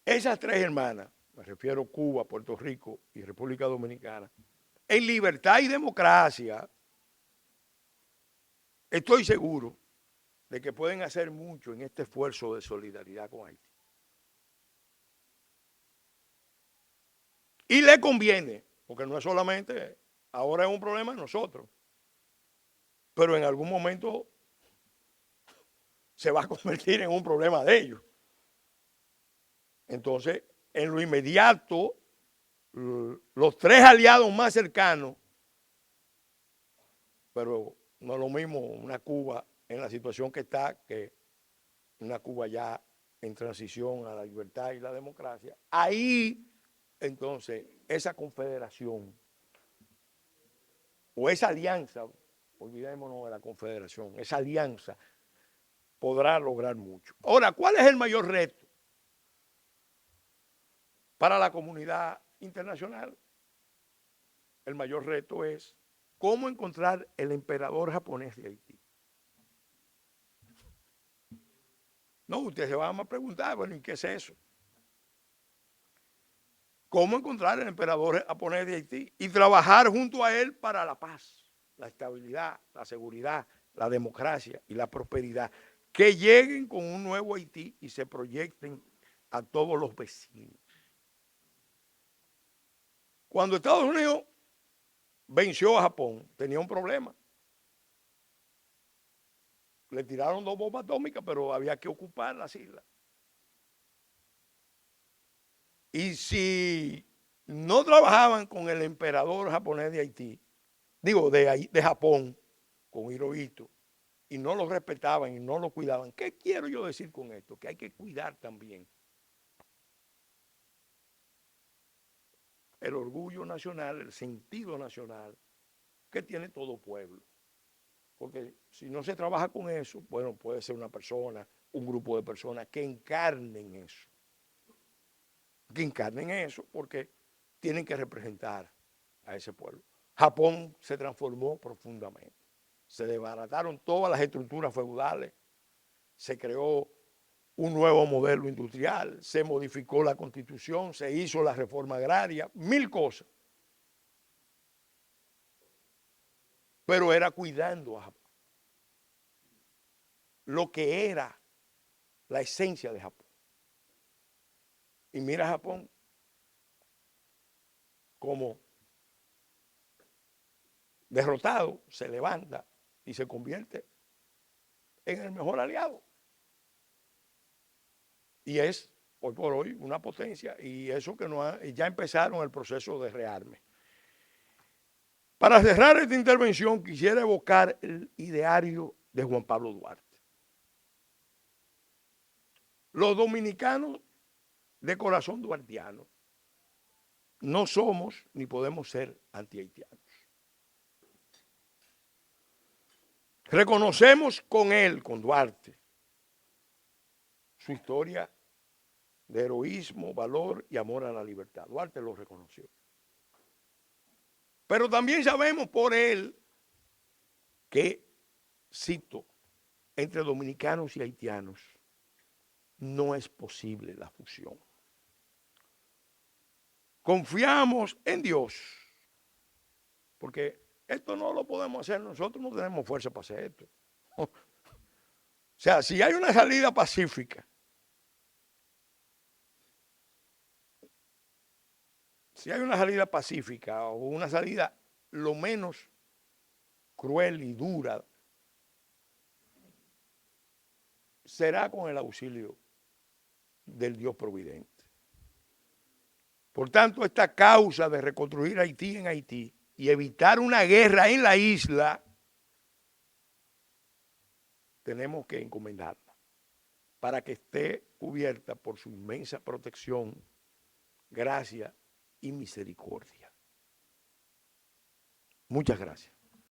Esas tres hermanas, me refiero a Cuba, Puerto Rico y República Dominicana, en libertad y democracia, estoy seguro de que pueden hacer mucho en este esfuerzo de solidaridad con Haití. Y le conviene, porque no es solamente, ahora es un problema de nosotros, pero en algún momento se va a convertir en un problema de ellos. Entonces, en lo inmediato, los tres aliados más cercanos, pero no es lo mismo una Cuba en la situación que está, que una Cuba ya en transición a la libertad y la democracia. Ahí, entonces, esa confederación o esa alianza, olvidémonos de la confederación, esa alianza podrá lograr mucho. Ahora, ¿cuál es el mayor reto para la comunidad internacional? El mayor reto es cómo encontrar el emperador japonés de Haití. No, ustedes se van a preguntar, bueno, ¿y qué es eso? ¿Cómo encontrar el emperador japonés de Haití y trabajar junto a él para la paz, la estabilidad, la seguridad, la democracia y la prosperidad? Que lleguen con un nuevo Haití y se proyecten a todos los vecinos. Cuando Estados Unidos venció a Japón, tenía un problema. Le tiraron 2 bombas atómicas, pero había que ocupar las islas. Y si no trabajaban con el emperador japonés de Haití, digo, de Japón, con Hirohito, y no lo respetaban y no lo cuidaban, ¿qué quiero yo decir con esto? Que hay que cuidar también el orgullo nacional, el sentido nacional que tiene todo pueblo. Porque si no se trabaja con eso, bueno, puede ser una persona, un grupo de personas que encarnen eso. Que encarnen eso porque tienen que representar a ese pueblo. Japón se transformó profundamente. Se desbarataron todas las estructuras feudales, se creó un nuevo modelo industrial, se modificó la constitución, se hizo la reforma agraria, 1000 cosas. Pero era cuidando a Japón. Lo que era la esencia de Japón. Y mira Japón como derrotado se levanta y se convierte en el mejor aliado. Y es hoy por hoy una potencia y eso que ya empezaron el proceso de rearme. Para cerrar esta intervención quisiera evocar el ideario de Juan Pablo Duarte. Los dominicanos de corazón duartiano no somos ni podemos ser antihaitianos. Reconocemos con él, con Duarte, su historia de heroísmo, valor y amor a la libertad. Duarte lo reconoció. Pero también sabemos por él que, cito, entre dominicanos y haitianos no es posible la fusión. Confiamos en Dios, porque esto no lo podemos hacer nosotros, no tenemos fuerza para hacer esto. O sea, si hay una salida pacífica, o una salida lo menos cruel y dura, será con el auxilio del Dios providente. Por tanto, esta causa de reconstruir Haití en Haití y evitar una guerra en la isla, tenemos que encomendarla para que esté cubierta por su inmensa protección, gracia y misericordia. Muchas gracias.